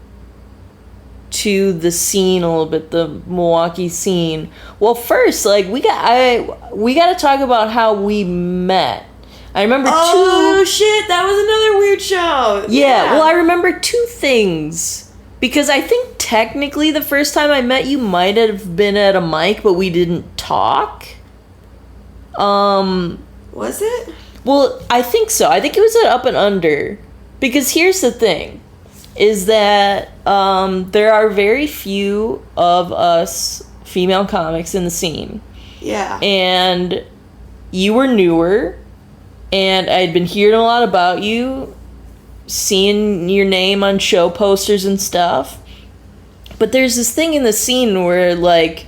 the scene a little bit, the Milwaukee scene. Well, first, like, we got to talk about how we met. I remember shit, that was another weird show. Yeah, well, I remember 2 things, because I think technically the first time I met you might have been at a mic, but we didn't talk. Was it? Well, I think so. I think it was at Up and Under. Because here's the thing, is that there are very few of us female comics in the scene. Yeah. And you were newer, and I'd been hearing a lot about you, seeing your name on show posters and stuff. But there's this thing in the scene where, like,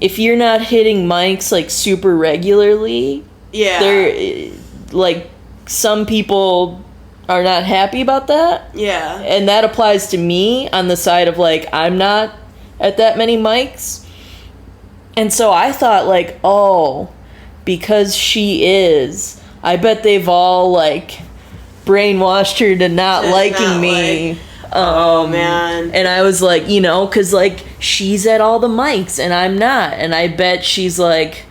if you're not hitting mics, like, super regularly... Yeah. There, like, some people are not happy about that. Yeah. And that applies to me on the side of, like, I'm not at that many mics. And so I thought, like, because she is, I bet they've all, like, brainwashed her to not liking me. Oh, man. And I was like, because, like, she's at all the mics and I'm not. And I bet she's like...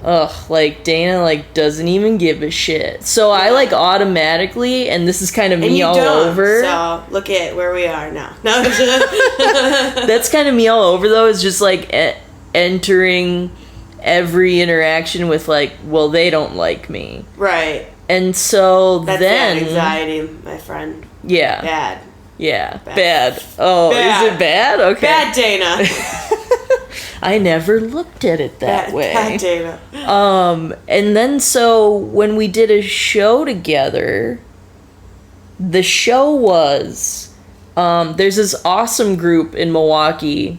ugh, like Dana like doesn't even give a shit. So I like automatically, and this is kind of And me you all don't, over. So look at where we are now. No, That's kind of me all over though. Is just like entering every interaction with like, well, they don't like me, right. and so That's then bad anxiety, my friend. yeah, Bad. yeah, bad. Oh, Bad. is it bad? Okay, Bad Dana. I never looked at it that way. Bad Dana. And then so when we did a show together, the show was there's this awesome group in Milwaukee.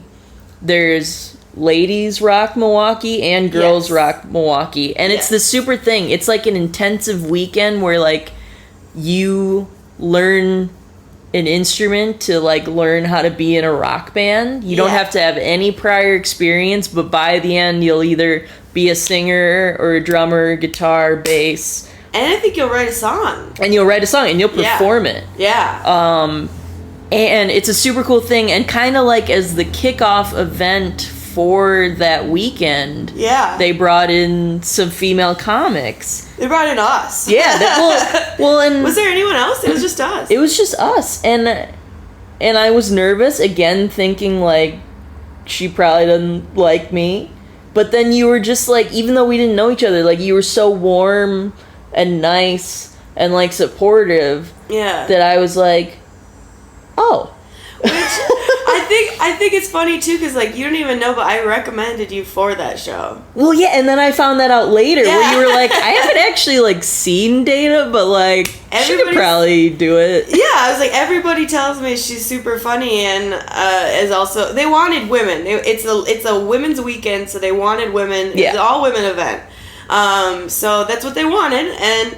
There's Ladies Rock Milwaukee and Girls Rock Milwaukee, and it's this super thing. It's like an intensive weekend where like you learn an instrument to like learn how to be in a rock band. You don't have to have any prior experience, but by the end you'll either be a singer or a drummer, guitar, bass. And I think you'll write a song. And you'll write a song and you'll perform it. Yeah. And it's a super cool thing, and kind of like as the kickoff event for that weekend, they brought in some female comics. They brought in us. Yeah. Well, and was there anyone else? It was just us. It was just us, and I was nervous again, thinking like she probably doesn't like me. But then you were just like, even though we didn't know each other, like you were so warm and nice and like supportive. Yeah. That I was like, oh. Which I think it's funny too, because like you don't even know, but I recommended you for that show. Well, yeah, and then I found that out later where you were like, I haven't actually like seen Dana, but like she could probably do it. Yeah, I was like, everybody tells me she's super funny, and is also, they wanted women. It's a women's weekend, so they wanted women. It's an all women event. So that's what they wanted, and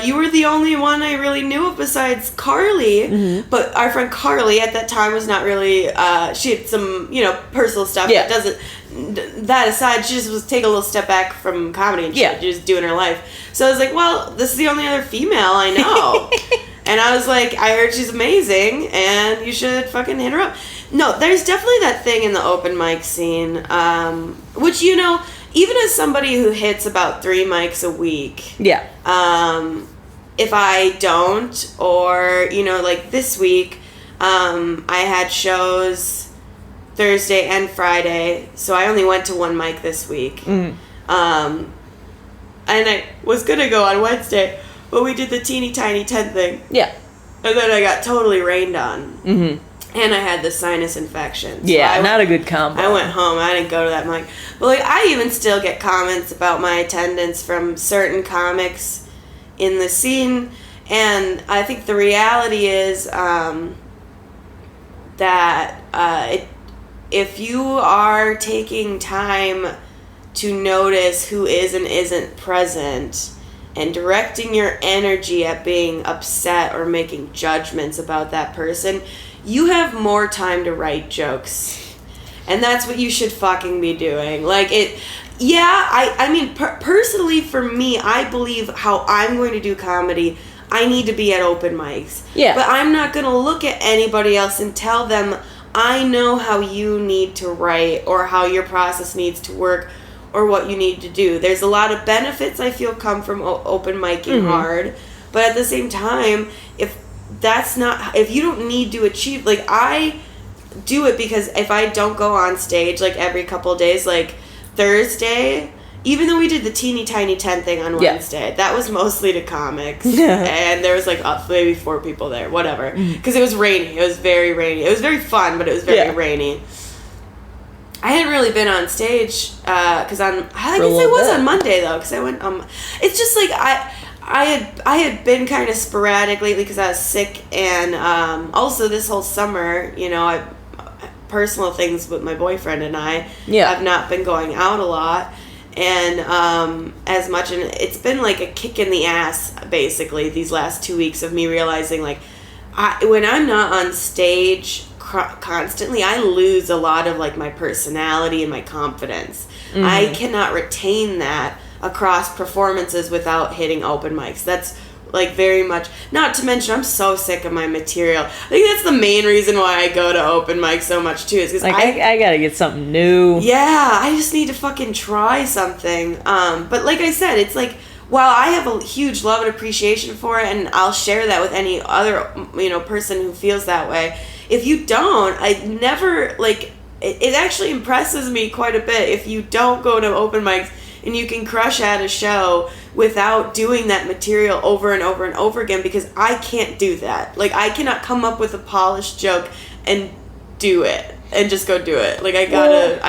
you were the only one I really knew of besides Carly, but our friend Carly at that time was not really, she had some, personal stuff that doesn't, that aside, she just was taking a little step back from comedy and shit, just doing her life. So I was like, well, this is the only other female I know. And I was like, I heard she's amazing, and you should fucking hit her up. No, there's definitely that thing in the open mic scene, which, even as somebody who hits about 3 mics a week, if I don't, or, like this week, I had shows Thursday and Friday, so I only went to 1 mic this week. And I was going to go on Wednesday, but we did the teeny tiny tent thing. Yeah. And then I got totally rained on. And I had the sinus infection. So not a good combo. I went home. I didn't go to that mic. But, like, I even still get comments about my attendance from certain comics in the scene. And I think the reality is that if you are taking time to notice who is and isn't present and directing your energy at being upset or making judgments about that person, you have more time to write jokes. And that's what you should fucking be doing. Like, I mean, personally for me, I believe how I'm going to do comedy, I need to be at open mics. Yeah. But I'm not going to look at anybody else and tell them, I know how you need to write or how your process needs to work or what you need to do. There's a lot of benefits I feel come from open micing hard. But at the same time, if you don't need to achieve, like, I do it because if I don't go on stage like every couple of days, like Thursday, even though we did the teeny tiny tent thing on Wednesday, that was mostly to comics, and there was like maybe 4 people there, whatever, because it was rainy. It was very rainy. It was very fun, but it was very rainy. I hadn't really been on stage because I guess I was on Monday though, because I went. It's just like I had been kind of sporadic lately because I was sick, and also this whole summer, personal things with my boyfriend and I have not been going out a lot, and as much, and it's been like a kick in the ass basically these last 2 weeks of me realizing like when I'm not on stage constantly, I lose a lot of like my personality and my confidence. I cannot retain that across performances without hitting open mics. That's like very much. Not to mention, I'm so sick of my material. I think that's the main reason why I go to open mics so much too. Is because like I gotta get something new. Yeah, I just need to fucking try something. But like I said, it's like, while I have a huge love and appreciation for it, and I'll share that with any other, person who feels that way. If you don't, I never, like, it actually impresses me quite a bit if you don't go to open mics and you can crush at a show without doing that material over and over and over again, because I can't do that. Like, I cannot come up with a polished joke and do it and just go do it. Like, I gotta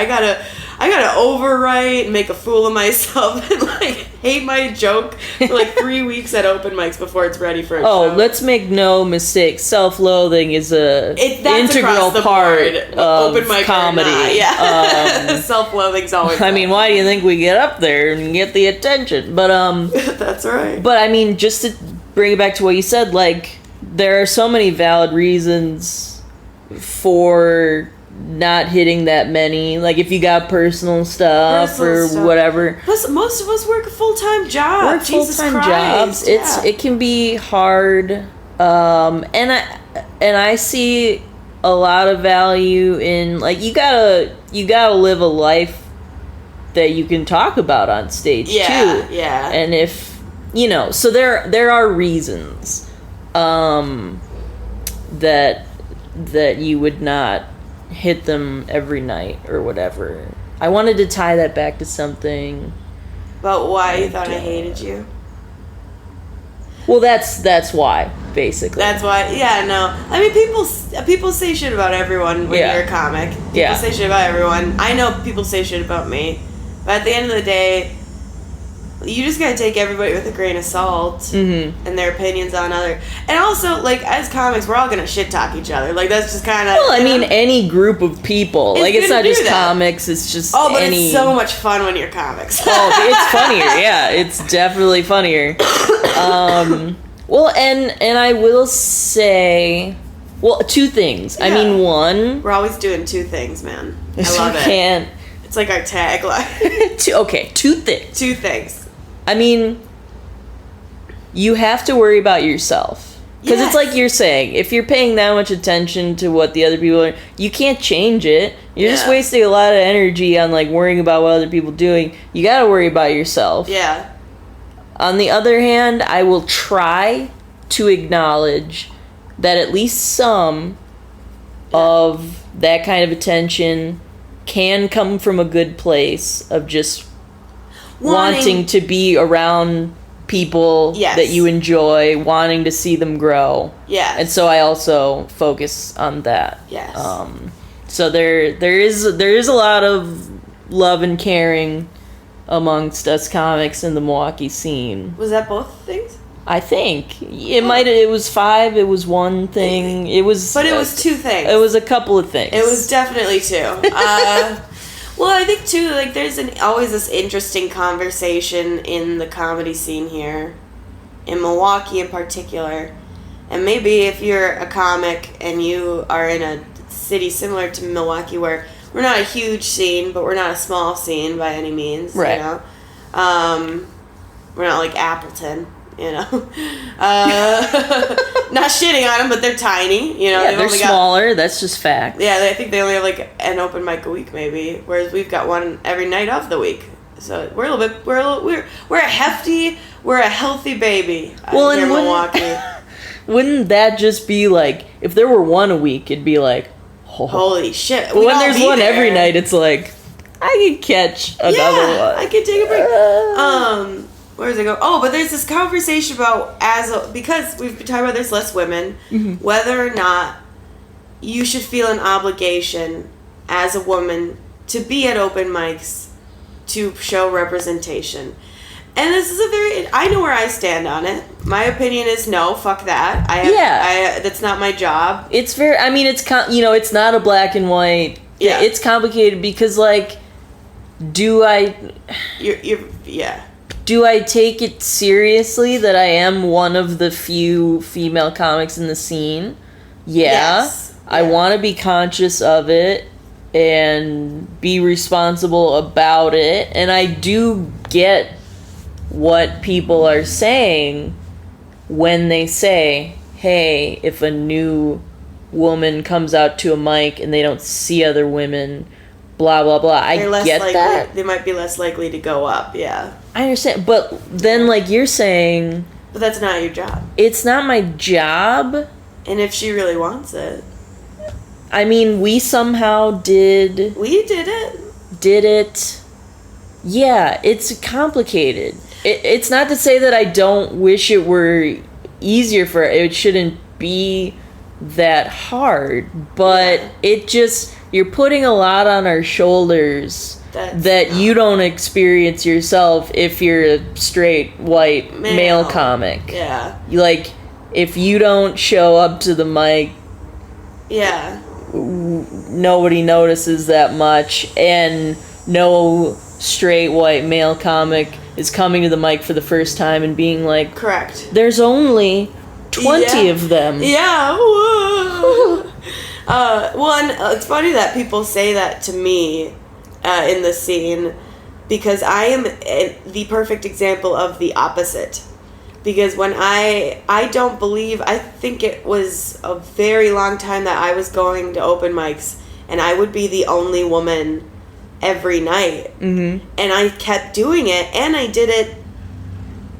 overwrite, make a fool of myself, and like hate my joke for like 3 weeks at open mics before it's ready for a show. Let's make no mistake, self-loathing is that's integral part of open mic comedy. Yeah. Self-loathing's always. I mean, why do you think we get up there and get the attention? But that's right. But I mean, just to bring it back to what you said, like, there are so many valid reasons for not hitting that many. Like, if you got personal stuff or whatever. Plus, most of us work a full-time job. Jobs. It can be hard. And I see a lot of value in, like, you gotta live a life that you can talk about on stage too. Yeah. And if so there are reasons that you would not hit them every night or whatever. I wanted to tie that back to something about why you thought I hated you. Well, that's why, basically. That's why. Yeah, no. I mean, people say shit about everyone when you're a comic. People say shit about everyone. I know people say shit about me, but at the end of the day, you just gotta take everybody with a grain of salt and their opinions on other. And also, like, as comics, we're all gonna shit talk each other. Like, that's just kind of. Well, I mean, any group of people. Like, it's not just comics. It's just it's so much fun when you're comics. It's funnier. Yeah, it's definitely funnier. Well, and I will say, two things. Yeah. I mean, one. We're always doing two things, man. I love it. It's like our tagline. Two things. Two things. I mean, you have to worry about yourself. Because it's like you're saying, if you're paying that much attention to what the other people are, you can't change it. You're just wasting a lot of energy on, like, worrying about what other people are doing. You gotta worry about yourself. Yeah. On the other hand, I will try to acknowledge that at least some of that kind of attention can come from a good place of just wanting to be around people that you enjoy, wanting to see them grow. Yeah. And so I also focus on that. Yes. So there is a lot of love and caring amongst us comics in the Milwaukee scene. Was that both things? I think it was 5. It was one thing. It was, but it was 2 things. It was a couple of things. It was definitely 2. Well, I think too, like, there's always this interesting conversation in the comedy scene here, in Milwaukee in particular, and maybe if you're a comic and you are in a city similar to Milwaukee, where we're not a huge scene, but we're not a small scene by any means, right? We're not like Appleton. Not shitting on them, but they're tiny. They're smaller. That's just fact. Yeah, I think they only have like an open mic a week, maybe. Whereas we've got one every night of the week. So we're a healthy baby. Well, here in Milwaukee. Wouldn't that just be like, if there were one a week, it'd be like, holy shit. But when there's one every night, it's like, I could catch another one. I could take a break. Where does it go? Oh, but there's this conversation about, because we've been talking about this less women, whether or not you should feel an obligation as a woman to be at open mics to show representation. And this is I know where I stand on it. My opinion is no, fuck that. That's not my job. It's very, I mean, it's not a black and white. Yeah. It's complicated because, like, do I take it seriously that I am one of the few female comics in the scene? Yeah. Yes. I want to be conscious of it and be responsible about it. And I do get what people are saying when they say, hey, if a new woman comes out to a mic and they don't see other women, blah, blah, blah. I get that. They might be less likely to go up, yeah. I understand. But then, like you're saying... But that's not your job. It's not my job. And if she really wants it. I mean, we somehow did... We did it. Did it. Yeah, it's complicated. It's not to say that I don't wish it were easier for it. It shouldn't be that hard. But it just... You're putting a lot on our shoulders that you don't experience yourself if you're a straight, white, male comic. Yeah. Like, if you don't show up to the mic... Yeah. Nobody notices that much, and no straight, white, male comic is coming to the mic for the first time and being like... Correct. There's only 20 of them. Yeah. Whoa. It's funny that people say that to me in the scene, because I am the perfect example of the opposite. Because when I don't believe, I think it was a very long time that I was going to open mics, and I would be the only woman every night. Mm-hmm. And I kept doing it, and I did it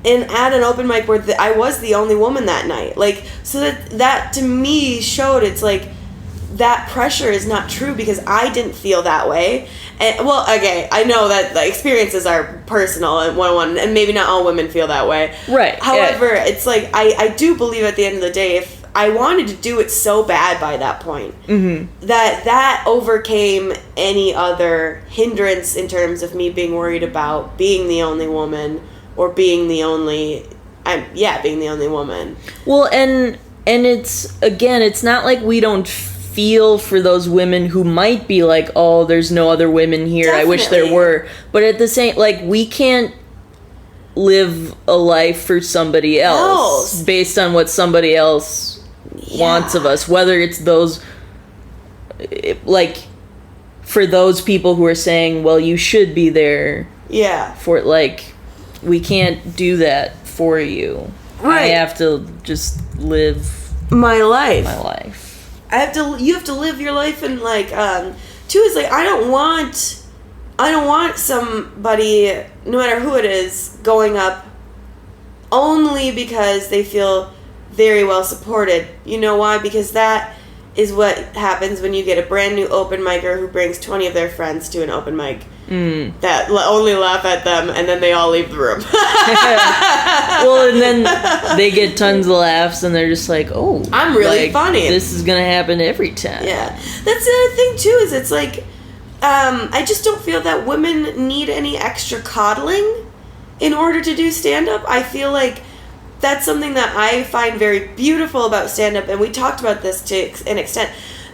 at an open mic where I was the only woman that night. Like, so that to me showed it's like, that pressure is not true, because I didn't feel that way. And, well, okay, I know that the experiences are personal and one-on-one, and maybe not all women feel that way. Right. However, it's like, I do believe at the end of the day, if I wanted to do it so bad by that point, that overcame any other hindrance in terms of me being worried about being the only woman or being the only woman. Well, and it's, again, it's not like we don't feel for those women who might be like, oh, there's no other women here. Definitely. I wish there were. But at the same, like, we can't live a life for somebody else based on what somebody else wants of us. Whether it's those, like, for those people who are saying, well, you should be there. Yeah. For, like, we can't do that for you. Right. I have to just live my life. You have to live your life, and like too is like I don't want somebody, no matter who it is, going up only because they feel very well supported. You know why? Because that is what happens when you get a brand new open micer who brings 20 of their friends to an open mic that only laugh at them, and then they all leave the room. Well, and then they get tons of laughs, and they're just like, oh, I'm really funny. This is going to happen every time. Yeah. That's the other thing, too, is it's like, I just don't feel that women need any extra coddling in order to do stand-up. I feel like that's something that I find very beautiful about stand-up, and we talked about this to an extent.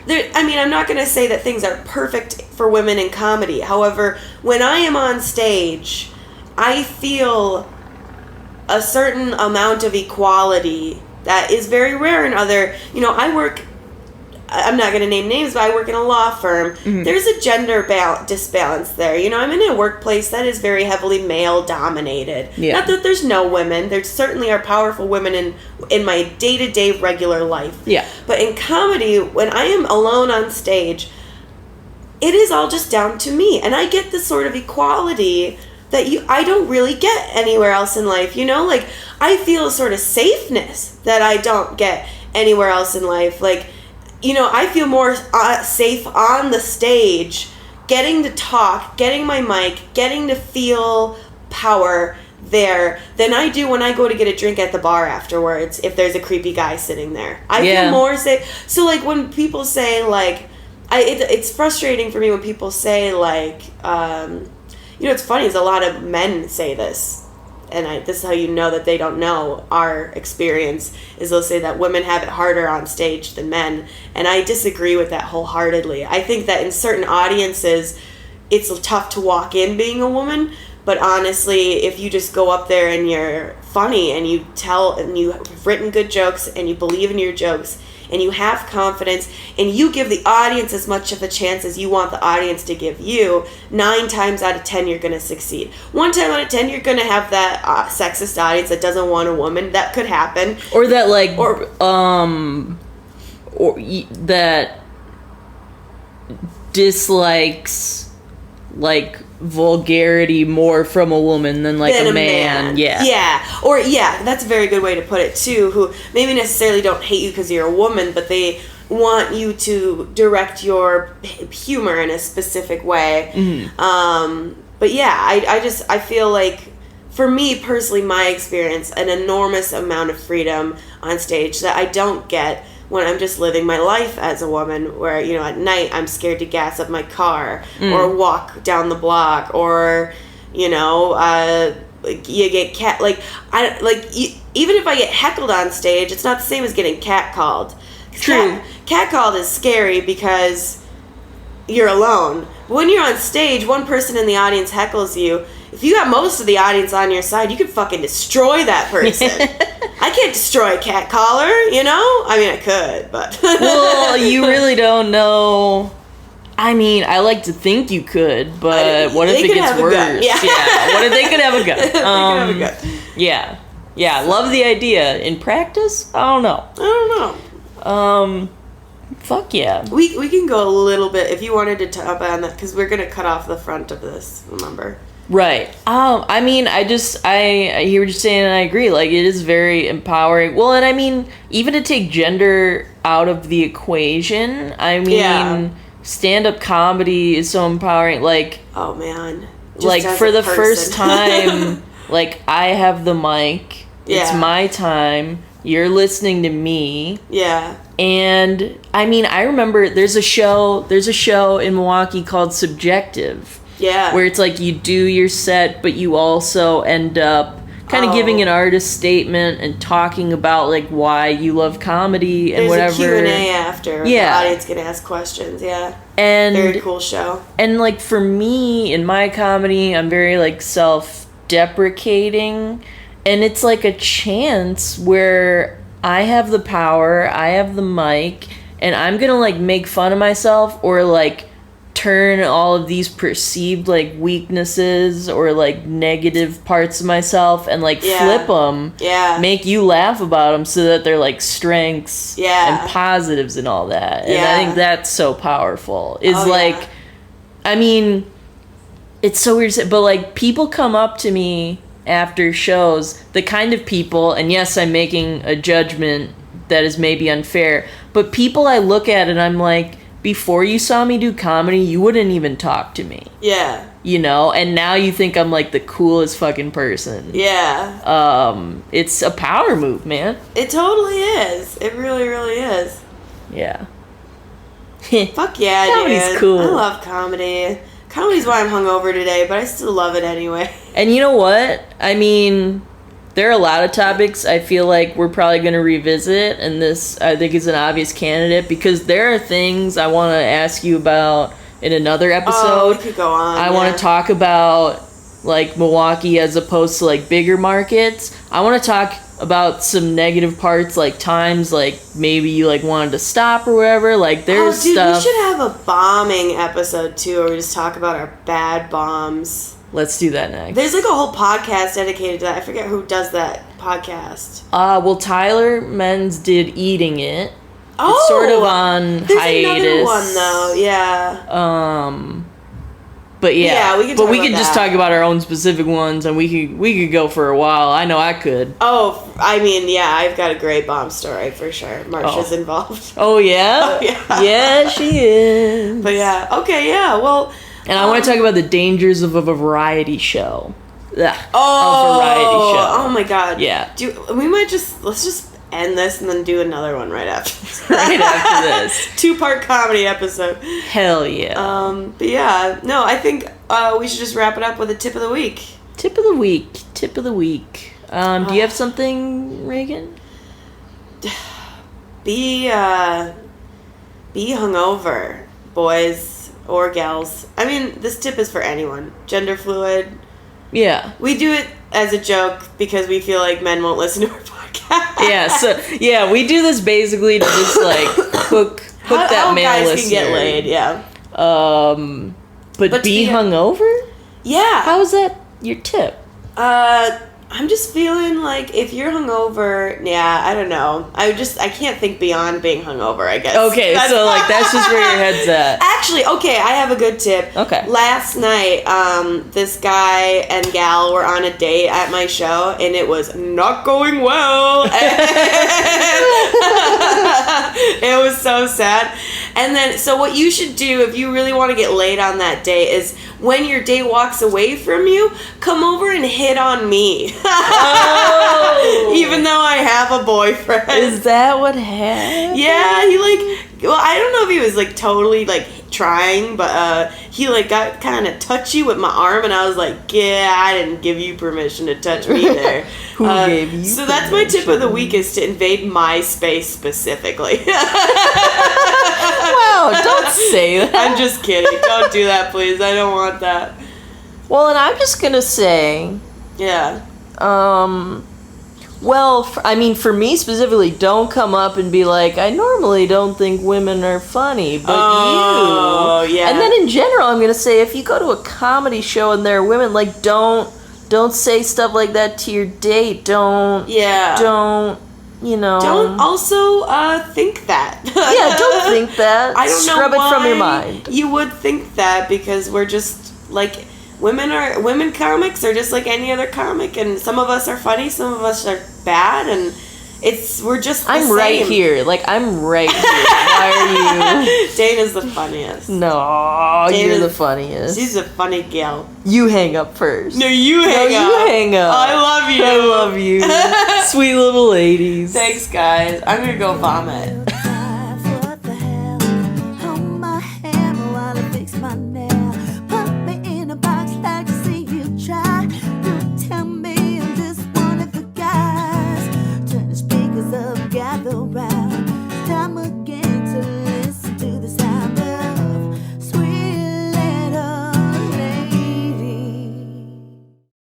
I'm not going to say that things are perfect for women in comedy. However, when I am on stage, I feel a certain amount of equality that is very rare in other... I'm not going to name names, but I work in a law firm. Mm-hmm. There's a gender disbalance there. I'm in a workplace that is very heavily male-dominated. Yeah. Not that there's no women. There certainly are powerful women in my day-to-day regular life. Yeah. But in comedy, when I am alone on stage, it is all just down to me. And I get this sort of equality that I don't really get anywhere else in life. Like, I feel a sort of safeness that I don't get anywhere else in life. Like... I feel more safe on the stage, getting to talk, getting my mic, getting to feel power there than I do when I go to get a drink at the bar afterwards if there's a creepy guy sitting there. I feel more safe. So, like, when people say, like, it's frustrating for me when people say, like, it's funny is a lot of men say this. And this is how you know that they don't know our experience, is they'll say that women have it harder on stage than men. And I disagree with that wholeheartedly. I think that in certain audiences, it's tough to walk in being a woman. But honestly, if you just go up there and you're funny and you tell and you've written good jokes and you believe in your jokes and you have confidence and you give the audience as much of a chance as you want the audience to give you, 9 times out of 10 you're going to succeed. 1 time out of 10 you're going to have that sexist audience that doesn't want a woman. That could happen. Or that that dislikes like vulgarity more from a woman than like a man. Yeah, or that's a very good way to put it too, who maybe necessarily don't hate you because you're a woman, but they want you to direct your humor in a specific way. But yeah, I feel like, for me personally, my experience, an enormous amount of freedom on stage that I don't get when I'm just living my life as a woman, where, at night I'm scared to gas up my car or walk down the block, or, you get even if I get heckled on stage, it's not the same as getting catcalled. True. Catcalled is scary because you're alone. But when you're on stage, one person in the audience heckles you. If you got most of the audience on your side, you could fucking destroy that person. I can't destroy a catcaller, I mean, I could, but... Well, you really don't know. I mean, I like to think you could, but what if it gets worse? Yeah. What if they could have a gun? They could have a gun. Yeah. Yeah, love the idea. In practice? I don't know. Fuck yeah. We can go a little bit, if you wanted to talk on that, because we're going to cut off the front of this, remember? Right. I mean, I hear what you're saying, and I agree. Like, it is very empowering. Well, and I mean, even to take gender out of the equation, I mean, stand-up comedy is so empowering. Like, oh man, just like for the first time, like, I have the mic. Yeah. It's my time. You're listening to me. Yeah. And I mean, I remember there's a show in Milwaukee called Subjective. Yeah. Where it's like you do your set, but you also end up kind of giving an artist statement and talking about like why you love comedy and whatever. There's a Q&A after. Yeah. The audience can ask questions. Yeah. And very cool show. And like for me in my comedy, I'm very like self-deprecating, and it's like a chance where I have the power, I have the mic, and I'm gonna like make fun of myself or like turn all of these perceived like weaknesses or like negative parts of myself and like flip them, make you laugh about them so that they're like strengths and positives and all that. And I think that's so powerful. I mean, it's so weird to say, but like people come up to me after shows, the kind of people, and yes, I'm making a judgment that is maybe unfair, but people I look at and I'm like, before you saw me do comedy, you wouldn't even talk to me. Yeah. And now you think I'm like the coolest fucking person. Yeah. It's a power move, man. It totally is. It really, really is. Yeah. Fuck yeah, Comedy's dude. cool. I love comedy. Comedy's why I'm hungover today, but I still love it anyway. And you know what? I mean, there are a lot of topics I feel like we're probably going to revisit, and this, I think, is an obvious candidate, because there are things I want to ask you about in another episode. Oh, we could go on. I want to talk about, like, Milwaukee as opposed to, like, bigger markets. I want to talk about some negative parts, like, times, like, maybe you, like, wanted to stop or whatever. Like, there's stuff. We should have a bombing episode, too, where we just talk about our bad bombs. Let's do that next. There's like a whole podcast dedicated to that. I forget who does that podcast. Well, Tyler Menz did Eating It. Oh! It's sort of on there's hiatus. Another one, though. Yeah. But yeah. We can just talk about our own specific ones, and we could go for a while. I know I could. Oh, I mean, yeah, I've got a great bomb story for sure. Marsha's involved. Oh, yeah? Oh, yeah. Yeah, she is. But yeah, okay, yeah, well... And I want to talk about the dangers of a variety show. Ugh, a variety show. Oh my god. Yeah. Let's just end this and then do another one right after this. Right after this. 2-part comedy episode. Hell yeah. But yeah, no, I think we should just wrap it up with a tip of the week. Tip of the week. Do you have something, Raegan? Be hungover, boys or gals. I mean, this tip is for anyone. Gender fluid, Yeah. We do it as a joke because we feel like men won't listen to our podcast. Yeah, so, yeah, we do this basically to just, like, hook that male guys listener. can get laid, yeah. But be hungover? Yeah. How is that your tip? I'm just feeling like if you're hungover, yeah, I don't know. I can't think beyond being hungover, I guess. Okay, so like that's just where your head's at. Actually, okay, I have a good tip. Okay. Last night, this guy and gal were on a date at my show, and it was not going well. It was so sad. And then, so what you should do if you really want to get laid on that date is when your date walks away from you, come over and hit on me. Oh. Even though I have a boyfriend. Is that what happened? Yeah, he well, I don't know if he was like totally like trying, but he like got kind of touchy with my arm, and I was like, yeah, I didn't give you permission to touch me there. Who gave you So that's my tip of the week, is to invade my space specifically. Wow, don't say that. I'm just kidding. Don't do that, please. I don't want that. Well, and I'm just gonna say, Yeah. well, I mean, for me specifically, don't come up and be like, I normally don't think women are funny, but Oh, you. yeah. And then in general, I'm gonna say, if you go to a comedy show and there are women, like, don't say stuff like that to your date. Don't, you know. Don't also think that. Yeah, don't think that. I don't know Scrub why it from your mind. you would think that, because we're just like women comics are just like any other comic, and some of us are funny, some of us are bad, and we're just the I'm same. right here. Like, I'm right here. Why are you? Dana's the funniest. No, you're the funniest. She's a funny gal. You hang up first. No, you hang up. You hang up. I love you. I love you. Sweet little ladies. Thanks, guys. I'm gonna go vomit.